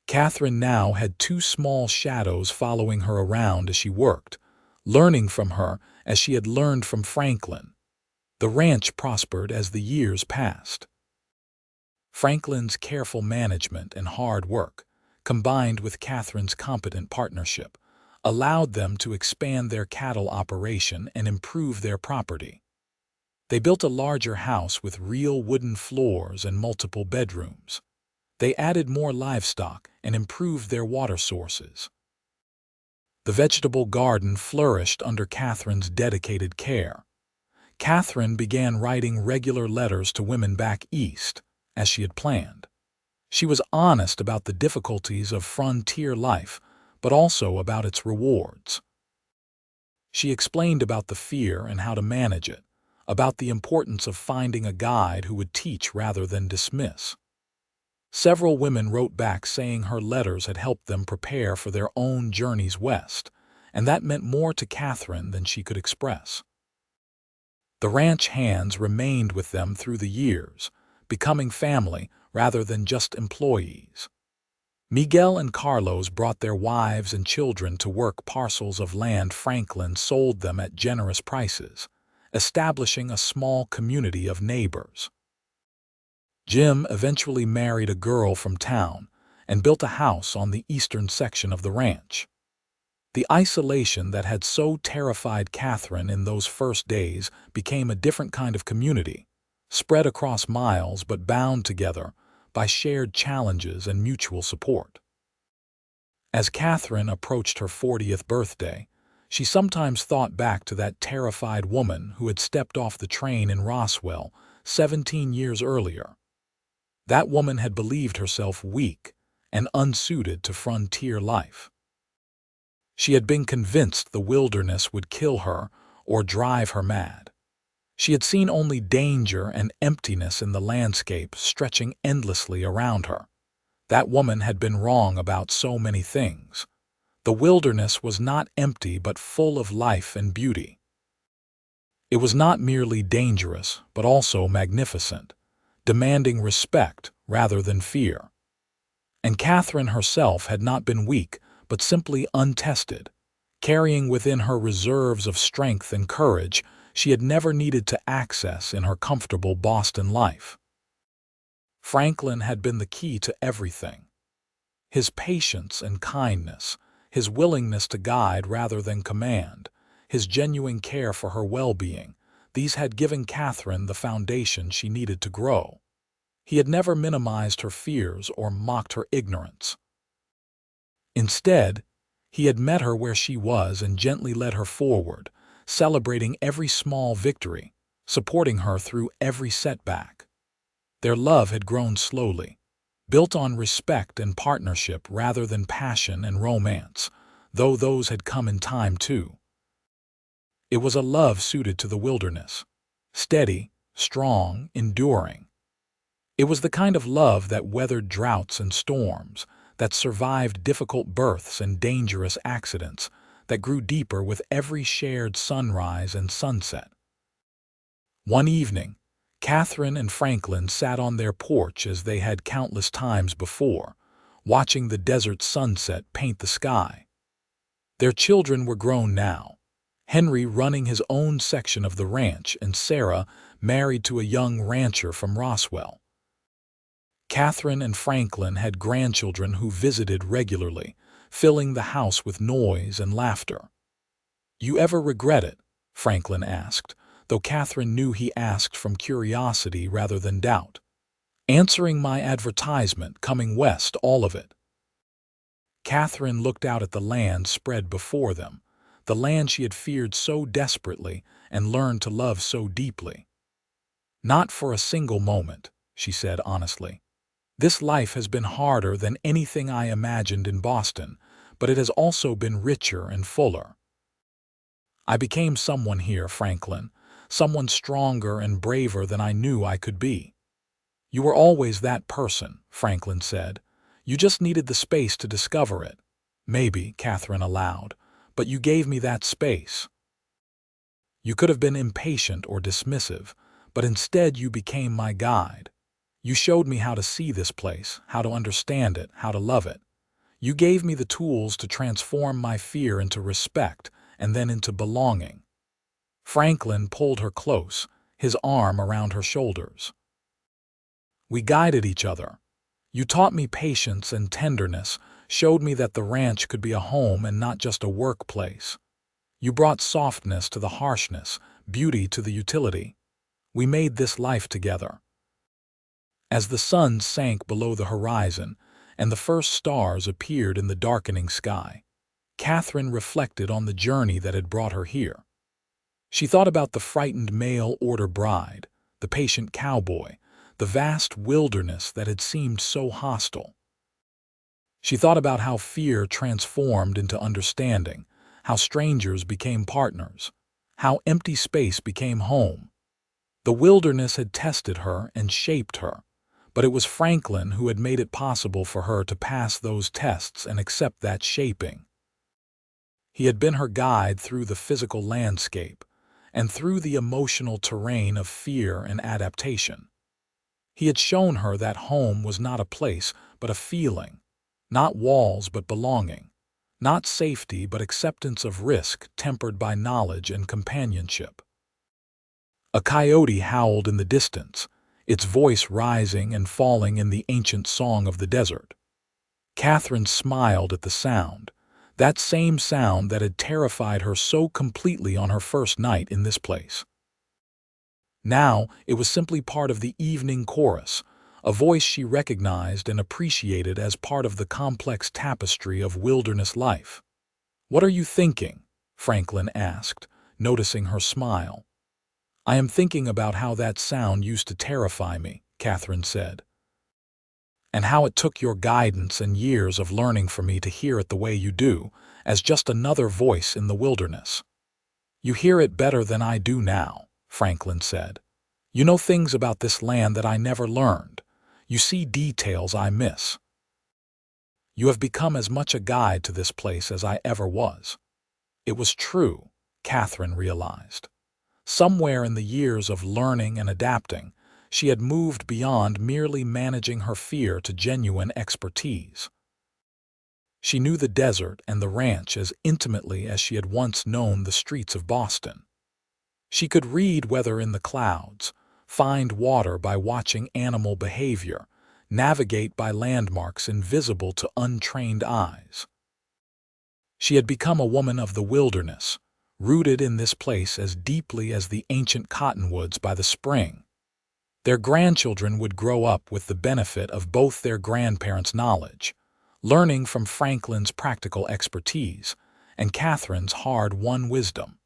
Catherine now had 2 small shadows following her around as she worked, learning from her as she had learned from Franklin. The ranch prospered as the years passed. Franklin's careful management and hard work, combined with Catherine's competent partnership, allowed them to expand their cattle operation and improve their property. They built a larger house with real wooden floors and multiple bedrooms. They added more livestock and improved their water sources. The vegetable garden flourished under Catherine's dedicated care. Katherine began writing regular letters to women back east, as she had planned. She was honest about the difficulties of frontier life, but also about its rewards. She explained about the fear and how to manage it, about the importance of finding a guide who would teach rather than dismiss. Several women wrote back saying her letters had helped them prepare for their own journeys west, and that meant more to Katherine than she could express. The ranch hands remained with them through the years, becoming family rather than just employees. Miguel and Carlos brought their wives and children to work parcels of land. Franklin sold them at generous prices, establishing a small community of neighbors. Jim eventually married a girl from town and built a house on the eastern section of the ranch. The isolation that had so terrified Katherine in those first days became a different kind of community, spread across miles but bound together by shared challenges and mutual support. As Katherine approached her 40th birthday, she sometimes thought back to that terrified woman who had stepped off the train in Roswell 17 years earlier. That woman had believed herself weak and unsuited to frontier life. She had been convinced the wilderness would kill her or drive her mad. She had seen only danger and emptiness in the landscape stretching endlessly around her. That woman had been wrong about so many things. The wilderness was not empty but full of life and beauty. It was not merely dangerous but also magnificent, demanding respect rather than fear. And Katherine herself had not been weak but simply untested. Carrying within her reserves of strength and courage she had never needed to access in her comfortable Boston life. Franklin had been the key to everything. His patience and kindness, his willingness to guide rather than command, his genuine care for her well-being, these had given Katherine the foundation she needed to grow. He had never minimized her fears or mocked her ignorance. Instead, he had met her where she was and gently led her forward, celebrating every small victory, supporting her through every setback. Their love had grown slowly, built on respect and partnership rather than passion and romance, though those had come in time too. It was a love suited to the wilderness, steady, strong, enduring. It was the kind of love that weathered droughts and storms, that survived difficult births and dangerous accidents, that grew deeper with every shared sunrise and sunset. One evening, Katherine and Franklin sat on their porch as they had countless times before, watching the desert sunset paint the sky. Their children were grown now, Henry running his own section of the ranch and Sarah married to a young rancher from Roswell. Katherine and Franklin had grandchildren who visited regularly, filling the house with noise and laughter. "You ever regret it?" Franklin asked, though Katherine knew he asked from curiosity rather than doubt. "Answering my advertisement, coming west, all of it." Katherine looked out at the land spread before them, the land she had feared so desperately and learned to love so deeply. "Not for a single moment," she said honestly. "This life has been harder than anything I imagined in Boston, but it has also been richer and fuller. I became someone here, Franklin, someone stronger and braver than I knew I could be." "You were always that person," Franklin said. "You just needed the space to discover it." "Maybe," Katherine allowed, "but you gave me that space. You could have been impatient or dismissive, but instead you became my guide. You showed me how to see this place, how to understand it, how to love it. You gave me the tools to transform my fear into respect and then into belonging." Franklin pulled her close, his arm around her shoulders. "We guided each other. You taught me patience and tenderness, showed me that the ranch could be a home and not just a workplace. You brought softness to the harshness, beauty to the utility. We made this life together." As the sun sank below the horizon and the first stars appeared in the darkening sky, Katherine reflected on the journey that had brought her here. She thought about the frightened mail-order bride, the patient cowboy, the vast wilderness that had seemed so hostile. She thought about how fear transformed into understanding, how strangers became partners, how empty space became home. The wilderness had tested her and shaped her, but it was Franklin who had made it possible for her to pass those tests and accept that shaping. He had been her guide through the physical landscape and through the emotional terrain of fear and adaptation. He had shown her that home was not a place but a feeling, not walls but belonging, not safety but acceptance of risk tempered by knowledge and companionship. A coyote howled in the distance, its voice rising and falling in the ancient song of the desert. Katherine smiled at the sound, that same sound that had terrified her so completely on her first night in this place. Now it was simply part of the evening chorus, a voice she recognized and appreciated as part of the complex tapestry of wilderness life. "What are you thinking?" Franklin asked, noticing her smile. "I am thinking about how that sound used to terrify me," Katherine said, "and how it took your guidance and years of learning for me to hear it the way you do, as just another voice in the wilderness." "You hear it better than I do now," Franklin said. "You know things about this land that I never learned. You see details I miss. You have become as much a guide to this place as I ever was." It was true, Katherine realized. Somewhere in the years of learning and adapting, she had moved beyond merely managing her fear to genuine expertise. She knew the desert and the ranch as intimately as she had once known the streets of Boston. She could read weather in the clouds, find water by watching animal behavior, navigate by landmarks invisible to untrained eyes. She had become a woman of the wilderness, rooted in this place as deeply as the ancient cottonwoods by the spring. Their grandchildren would grow up with the benefit of both their grandparents' knowledge, learning from Franklin's practical expertise and Katherine's hard-won wisdom.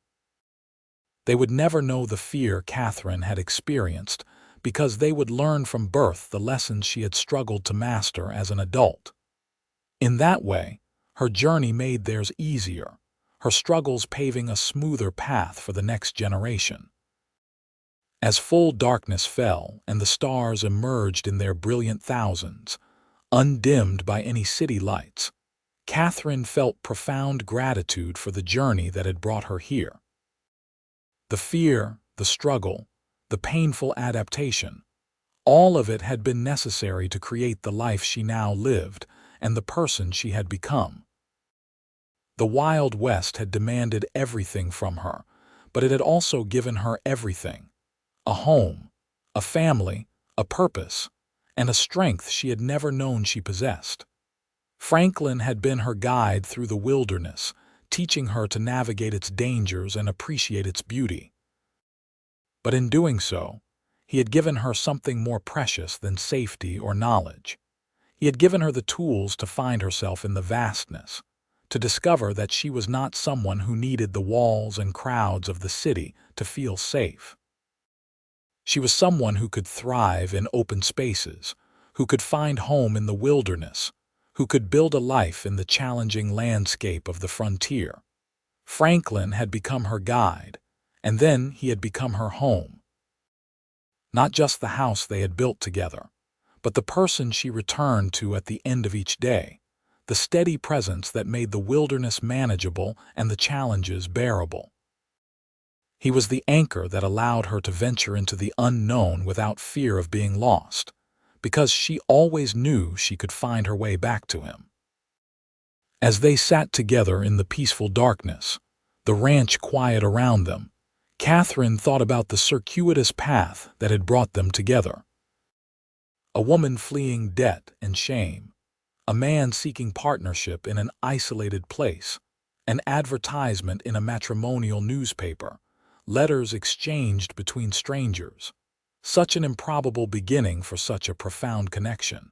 They would never know the fear Katherine had experienced because they would learn from birth the lessons she had struggled to master as an adult. In that way, her journey made theirs easier, her struggles paving a smoother path for the next generation. As full darkness fell and the stars emerged in their brilliant thousands, undimmed by any city lights, Katherine felt profound gratitude for the journey that had brought her here. The fear, the struggle, the painful adaptation, all of it had been necessary to create the life she now lived and the person she had become. The Wild West had demanded everything from her, but it had also given her everything: a home, a family, a purpose, and a strength she had never known she possessed. Franklin had been her guide through the wilderness, teaching her to navigate its dangers and appreciate its beauty. But in doing so, he had given her something more precious than safety or knowledge. He had given her the tools to find herself in the vastness, to discover that she was not someone who needed the walls and crowds of the city to feel safe. She was someone who could thrive in open spaces, who could find home in the wilderness, who could build a life in the challenging landscape of the frontier. Franklin had become her guide, and then he had become her home. Not just the house they had built together, but the person she returned to at the end of each day, the steady presence that made the wilderness manageable and the challenges bearable. He was the anchor that allowed her to venture into the unknown without fear of being lost, because she always knew she could find her way back to him. As they sat together in the peaceful darkness, the ranch quiet around them, Katherine thought about the circuitous path that had brought them together. A woman fleeing debt and shame, a man seeking partnership in an isolated place, an advertisement in a matrimonial newspaper, letters exchanged between strangers. Such an improbable beginning for such a profound connection,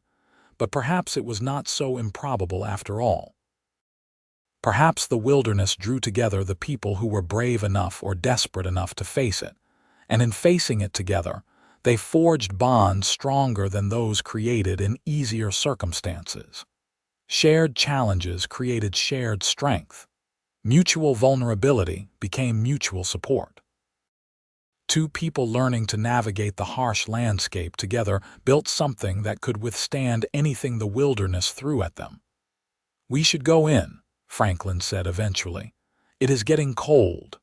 but perhaps it was not so improbable after all. Perhaps the wilderness drew together the people who were brave enough or desperate enough to face it, and in facing it together, they forged bonds stronger than those created in easier circumstances. Shared challenges created shared strength. Mutual vulnerability became mutual support. Two people learning to navigate the harsh landscape together built something that could withstand anything the wilderness threw at them. "We should go in," Franklin said eventually. "It is getting cold."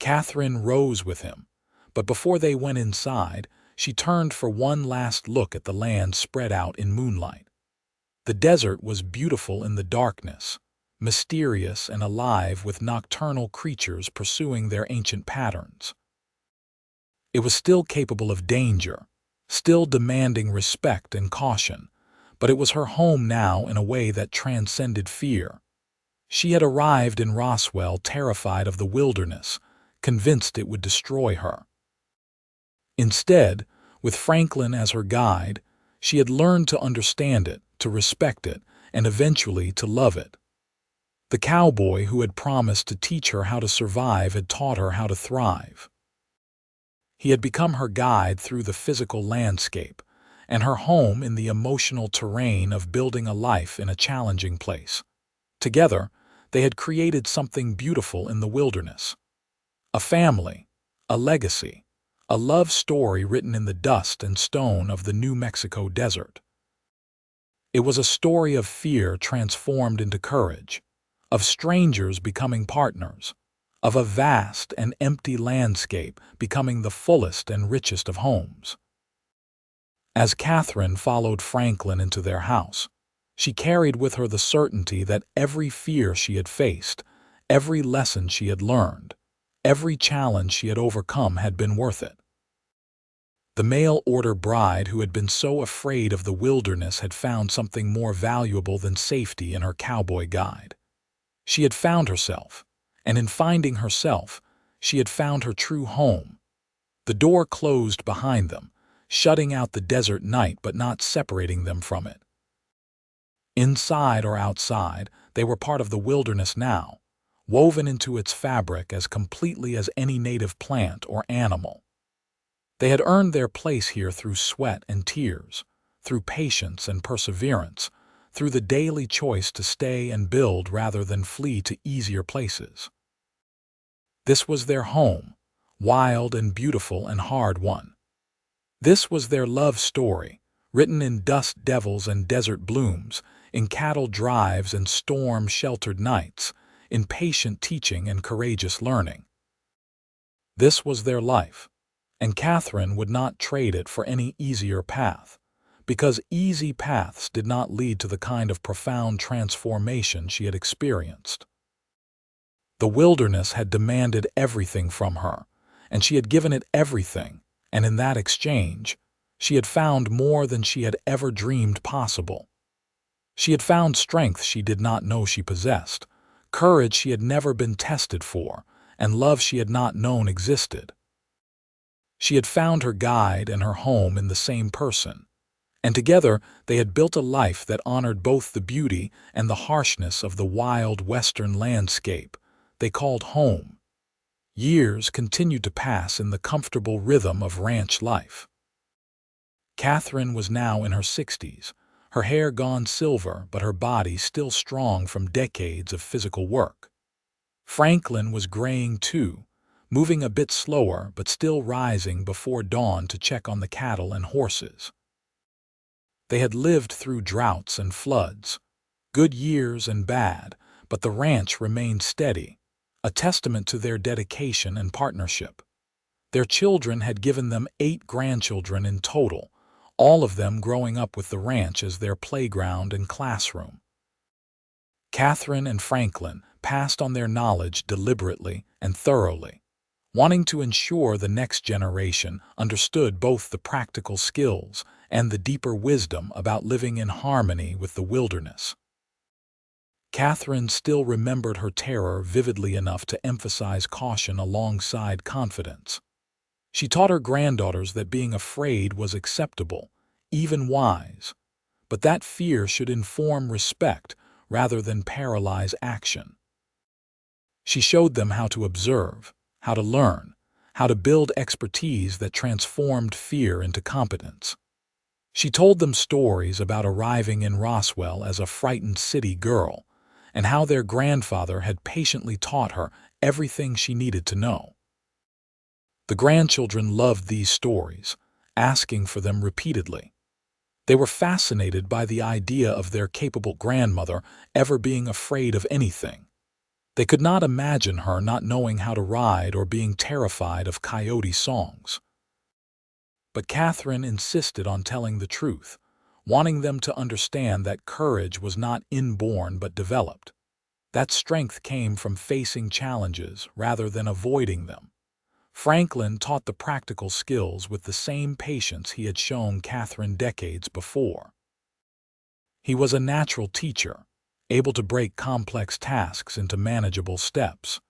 Katherine rose with him, but before they went inside, she turned for one last look at the land spread out in moonlight. The desert was beautiful in the darkness, mysterious and alive with nocturnal creatures pursuing their ancient patterns. It was still capable of danger, still demanding respect and caution, but it was her home now in a way that transcended fear. She had arrived in Roswell terrified of the wilderness, convinced it would destroy her. Instead, with Franklin as her guide, she had learned to understand it, to respect it, and eventually to love it. The cowboy who had promised to teach her how to survive had taught her how to thrive. He had become her guide through the physical landscape, and her home in the emotional terrain of building a life in a challenging place. Together, they had created something beautiful in the wilderness. A family, a legacy, a love story written in the dust and stone of the New Mexico desert. It was a story of fear transformed into courage, of strangers becoming partners, of a vast and empty landscape becoming the fullest and richest of homes. As Katherine followed Franklin into their house, she carried with her the certainty that every fear she had faced, every lesson she had learned, every challenge she had overcome had been worth it. The mail-order bride who had been so afraid of the wilderness had found something more valuable than safety in her cowboy guide. She had found herself, and in finding herself, she had found her true home. The door closed behind them, shutting out the desert night but not separating them from it. Inside or outside, they were part of the wilderness now, woven into its fabric as completely as any native plant or animal. They had earned their place here through sweat and tears, through patience and perseverance, through the daily choice to stay and build rather than flee to easier places. This was their home, wild and beautiful and hard-won. This was their love story, written in dust devils and desert blooms, in cattle drives and storm-sheltered nights, in patient teaching and courageous learning. This was their life, and Katherine would not trade it for any easier path, because easy paths did not lead to the kind of profound transformation she had experienced. The wilderness had demanded everything from her, and she had given it everything, and in that exchange, she had found more than she had ever dreamed possible. She had found strength she did not know she possessed, courage she had never been tested for, and love she had not known existed. She had found her guide and her home in the same person, and together they had built a life that honored both the beauty and the harshness of the wild western landscape they called home. Years continued to pass in the comfortable rhythm of ranch life. Katherine was now in her 60s, her hair gone silver but her body still strong from decades of physical work. Franklin was graying too, moving a bit slower but still rising before dawn to check on the cattle and horses. They had lived through droughts and floods, good years and bad, but the ranch remained steady, a testament to their dedication and partnership. Their children had given them 8 grandchildren in total, all of them growing up with the ranch as their playground and classroom. Katherine and Franklin passed on their knowledge deliberately and thoroughly, wanting to ensure the next generation understood both the practical skills and the deeper wisdom about living in harmony with the wilderness. Katherine still remembered her terror vividly enough to emphasize caution alongside confidence. She taught her granddaughters that being afraid was acceptable, even wise, but that fear should inform respect rather than paralyze action. She showed them how to observe, how to learn, how to build expertise that transformed fear into competence. She told them stories about arriving in Roswell as a frightened city girl, and how their grandfather had patiently taught her everything she needed to know. The grandchildren loved these stories, asking for them repeatedly. They were fascinated by the idea of their capable grandmother ever being afraid of anything. They could not imagine her not knowing how to ride or being terrified of coyote songs. But Katherine insisted on telling the truth, wanting them to understand that courage was not inborn but developed. That strength came from facing challenges rather than avoiding them. Franklin taught the practical skills with the same patience he had shown Katherine decades before. He was a natural teacher, able to break complex tasks into manageable steps,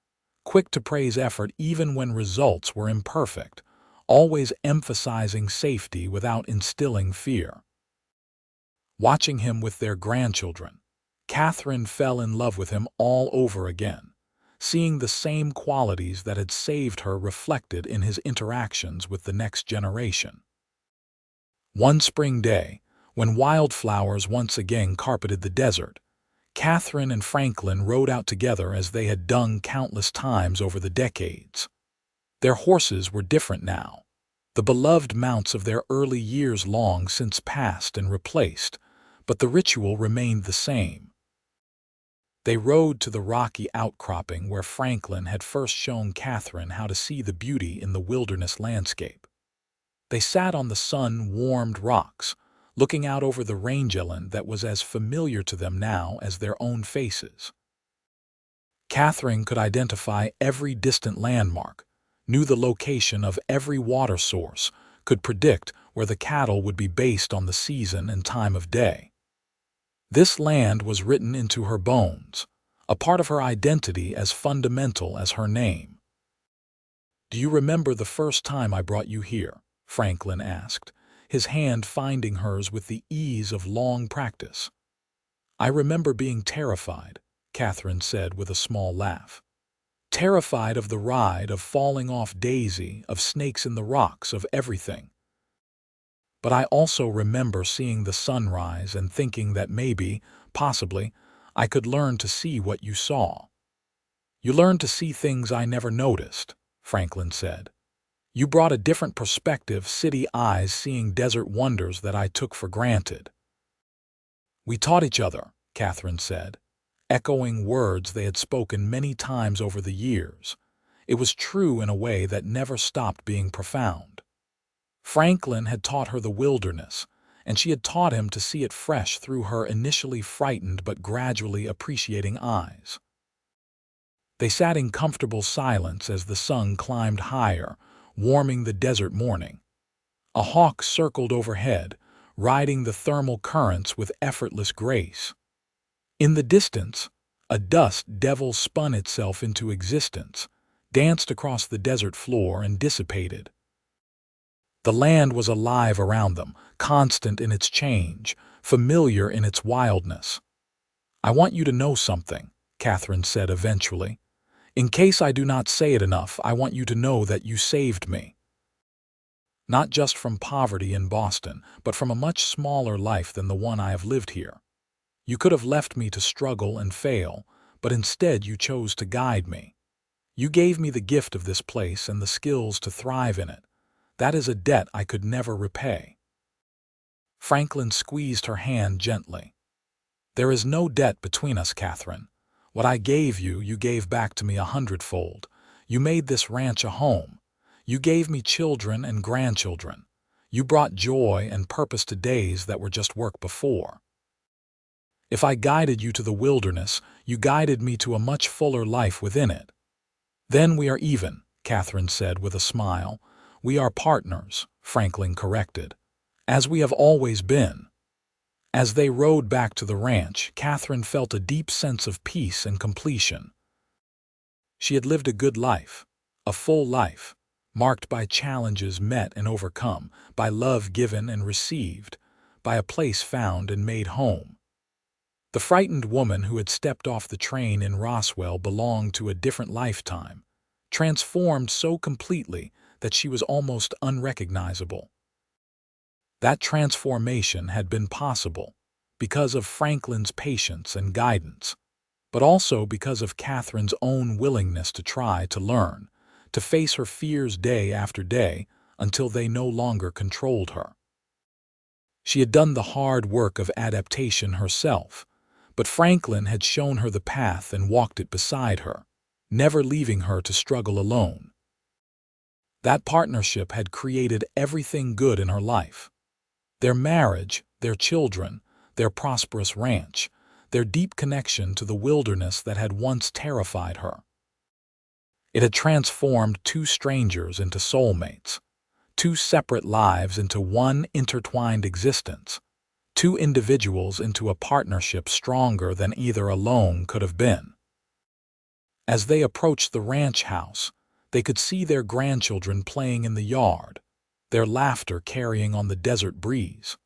quick to praise effort even when results were imperfect, always emphasizing safety without instilling fear. Watching him with their grandchildren, Katherine fell in love with him all over again, seeing the same qualities that had saved her reflected in his interactions with the next generation. One spring day, when wildflowers once again carpeted the desert, Katherine and Franklin rode out together as they had done countless times over the decades. Their horses were different now, the beloved mounts of their early years long since passed and replaced, but the ritual remained the same. They rode to the rocky outcropping where Franklin had first shown Katherine how to see the beauty in the wilderness landscape. They sat on the sun-warmed rocks, looking out over the rangeland that was as familiar to them now as their own faces. Katherine could identify every distant landmark, knew the location of every water source, could predict where the cattle would be based on the season and time of day. This land was written into her bones, a part of her identity as fundamental as her name. "Do you remember the first time I brought you here?" Franklin asked, his hand finding hers with the ease of long practice. "I remember being terrified," Katherine said with a small laugh. "Terrified of the ride, of falling off Daisy, of snakes in the rocks, of everything. But I also remember seeing the sunrise and thinking that maybe, possibly, I could learn to see what you saw." "You learned to see things I never noticed," Franklin said. "You brought a different perspective, city eyes seeing desert wonders that I took for granted." "We taught each other," Katherine said, echoing words they had spoken many times over the years. It was true in a way that never stopped being profound. Franklin had taught her the wilderness, and she had taught him to see it fresh through her initially frightened but gradually appreciating eyes. They sat in comfortable silence as the sun climbed higher, warming the desert morning. A hawk circled overhead, riding the thermal currents with effortless grace. In the distance, a dust devil spun itself into existence, danced across the desert floor and dissipated. The land was alive around them, constant in its change, familiar in its wildness. "I want you to know something," Katherine said eventually. "In case I do not say it enough, I want you to know that you saved me. Not just from poverty in Boston, but from a much smaller life than the one I have lived here. You could have left me to struggle and fail, but instead you chose to guide me. You gave me the gift of this place and the skills to thrive in it. That is a debt I could never repay." Franklin squeezed her hand gently. "There is no debt between us, Katherine. What I gave you, you gave back to me 100-fold. You made this ranch a home. You gave me children and grandchildren. You brought joy and purpose to days that were just work before. If I guided you to the wilderness, you guided me to a much fuller life within it." "Then we are even," Katherine said with a smile. "We are partners," Franklin corrected, "as we have always been." As they rode back to the ranch, Katherine felt a deep sense of peace and completion. She had lived a good life, a full life, marked by challenges met and overcome, by love given and received, by a place found and made home. The frightened woman who had stepped off the train in Roswell belonged to a different lifetime, transformed so completely that she was almost unrecognizable. That transformation had been possible because of Franklin's patience and guidance, but also because of Katherine's own willingness to try to learn, to face her fears day after day until they no longer controlled her. She had done the hard work of adaptation herself, but Franklin had shown her the path and walked it beside her, never leaving her to struggle alone. That partnership had created everything good in her life. Their marriage, their children, their prosperous ranch, their deep connection to the wilderness that had once terrified her. It had transformed two strangers into soulmates, two separate lives into one intertwined existence, two individuals into a partnership stronger than either alone could have been. As they approached the ranch house, they could see their grandchildren playing in the yard, their laughter carrying on the desert breeze.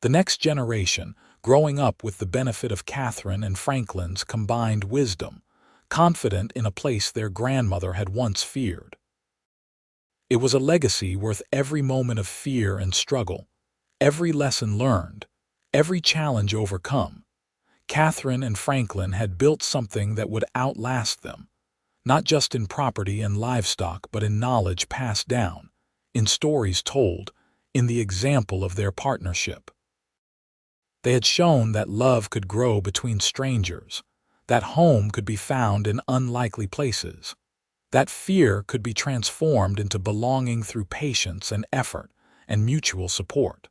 The next generation, growing up with the benefit of Katherine and Franklin's combined wisdom, confident in a place their grandmother had once feared. It was a legacy worth every moment of fear and struggle, every lesson learned, every challenge overcome. Katherine and Franklin had built something that would outlast them, not just in property and livestock but in knowledge passed down, in stories told, in the example of their partnership. They had shown that love could grow between strangers, that home could be found in unlikely places, that fear could be transformed into belonging through patience and effort and mutual support.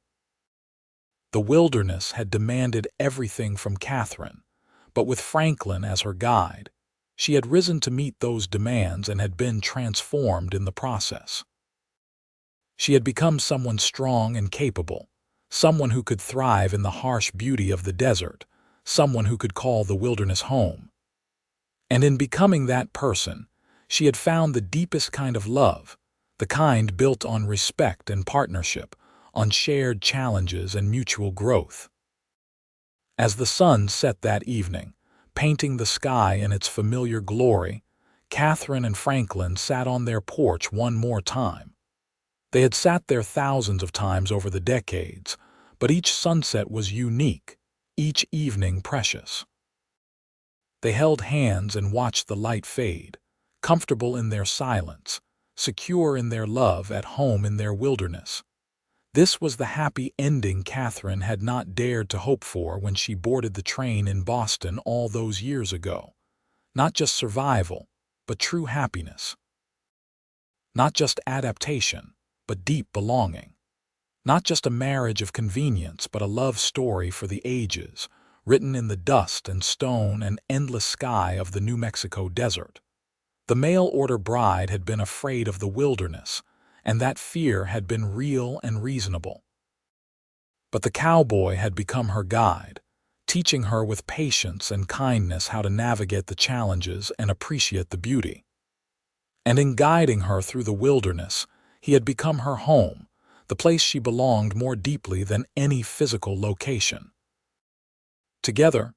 The wilderness had demanded everything from Katherine, but with Franklin as her guide, she had risen to meet those demands and had been transformed in the process. She had become someone strong and capable, someone who could thrive in the harsh beauty of the desert, someone who could call the wilderness home. And in becoming that person, she had found the deepest kind of love, the kind built on respect and partnership, on shared challenges and mutual growth. As the sun set that evening, painting the sky in its familiar glory, Katherine and Franklin sat on their porch one more time. They had sat there thousands of times over the decades, but each sunset was unique, each evening precious. They held hands and watched the light fade, comfortable in their silence, secure in their love, at home in their wilderness. This was the happy ending Katherine had not dared to hope for when she boarded the train in Boston all those years ago. Not just survival, but true happiness. Not just adaptation, but deep belonging. Not just a marriage of convenience, but a love story for the ages, written in the dust and stone and endless sky of the New Mexico desert. The mail-order bride had been afraid of the wilderness, and that fear had been real and reasonable. But the cowboy had become her guide, teaching her with patience and kindness how to navigate the challenges and appreciate the beauty. And in guiding her through the wilderness, he had become her home, the place she belonged more deeply than any physical location. Together,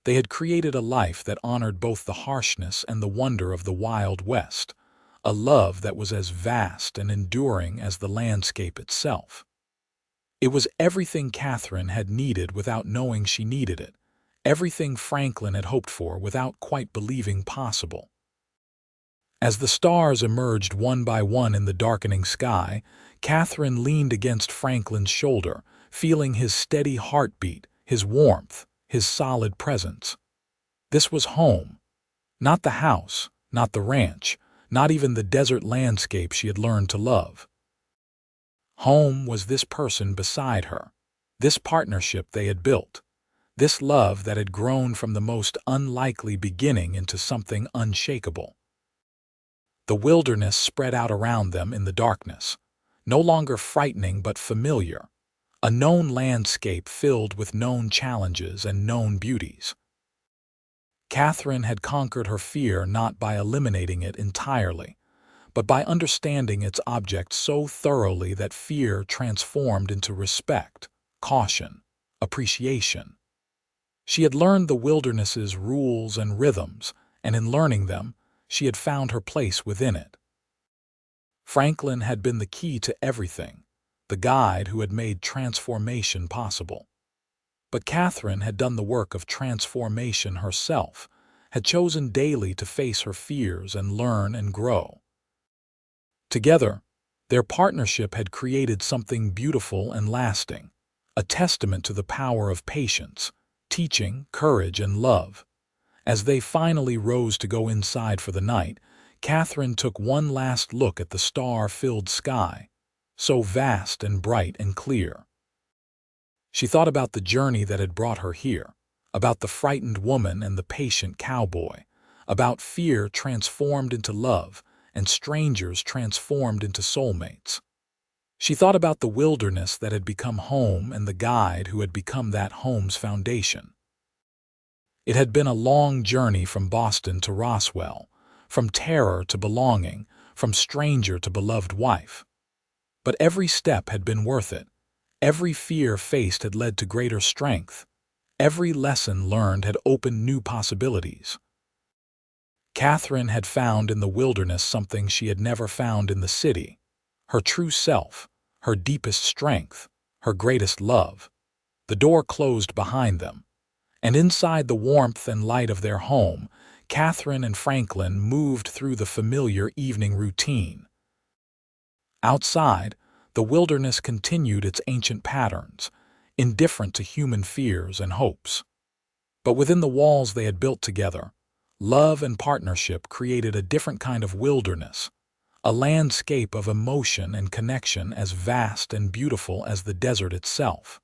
they had created a life that honored both the harshness and the wonder of the Wild West, a love that was as vast and enduring as the landscape itself. It was everything Katherine had needed without knowing she needed it, everything Franklin had hoped for without quite believing possible. As the stars emerged one by one in the darkening sky, Katherine leaned against Franklin's shoulder, feeling his steady heartbeat, his warmth, his solid presence. This was home. Not the house, not the ranch, not even the desert landscape she had learned to love. Home was this person beside her, this partnership they had built, this love that had grown from the most unlikely beginning into something unshakable. The wilderness spread out around them in the darkness, no longer frightening but familiar, a known landscape filled with known challenges and known beauties. Katherine had conquered her fear not by eliminating it entirely, but by understanding its object so thoroughly that fear transformed into respect, caution, appreciation. She had learned the wilderness's rules and rhythms, and in learning them, she had found her place within it. Franklin had been the key to everything, the guide who had made transformation possible. But Katherine had done the work of transformation herself, had chosen daily to face her fears and learn and grow. Together, their partnership had created something beautiful and lasting, a testament to the power of patience, teaching, courage, and love. As they finally rose to go inside for the night, Katherine took one last look at the star-filled sky, so vast and bright and clear. She thought about the journey that had brought her here, about the frightened woman and the patient cowboy, about fear transformed into love and strangers transformed into soulmates. She thought about the wilderness that had become home and the guide who had become that home's foundation. It had been a long journey from Boston to Roswell, from terror to belonging, from stranger to beloved wife. But every step had been worth it. Every fear faced had led to greater strength. Every lesson learned had opened new possibilities. Katherine had found in the wilderness something she had never found in the city, her true self, her deepest strength, her greatest love. The door closed behind them, and inside the warmth and light of their home, Katherine and Franklin moved through the familiar evening routine. Outside, the wilderness continued its ancient patterns, indifferent to human fears and hopes. But within the walls they had built together, love and partnership created a different kind of wilderness, a landscape of emotion and connection as vast and beautiful as the desert itself.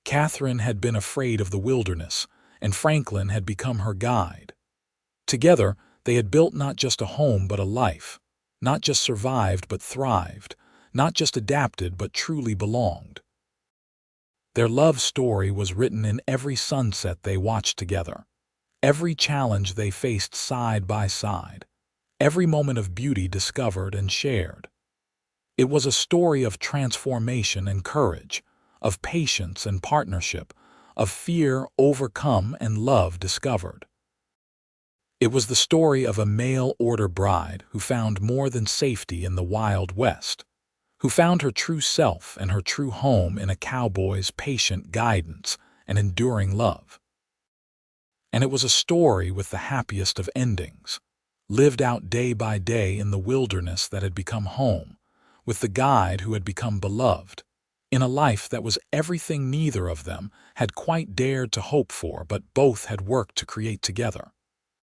Katherine had been afraid of the wilderness, and Franklin had become her guide. Together, they had built not just a home but a life, not just survived but thrived, not just adapted but truly belonged. Their love story was written in every sunset they watched together, every challenge they faced side by side, every moment of beauty discovered and shared. It was a story of transformation and courage, of patience and partnership, of fear overcome and love discovered. It was the story of a mail-order bride who found more than safety in the Wild West, who found her true self and her true home in a cowboy's patient guidance and enduring love. And it was a story with the happiest of endings, lived out day by day in the wilderness that had become home, with the guide who had become beloved, in a life that was everything neither of them had quite dared to hope for but both had worked to create together.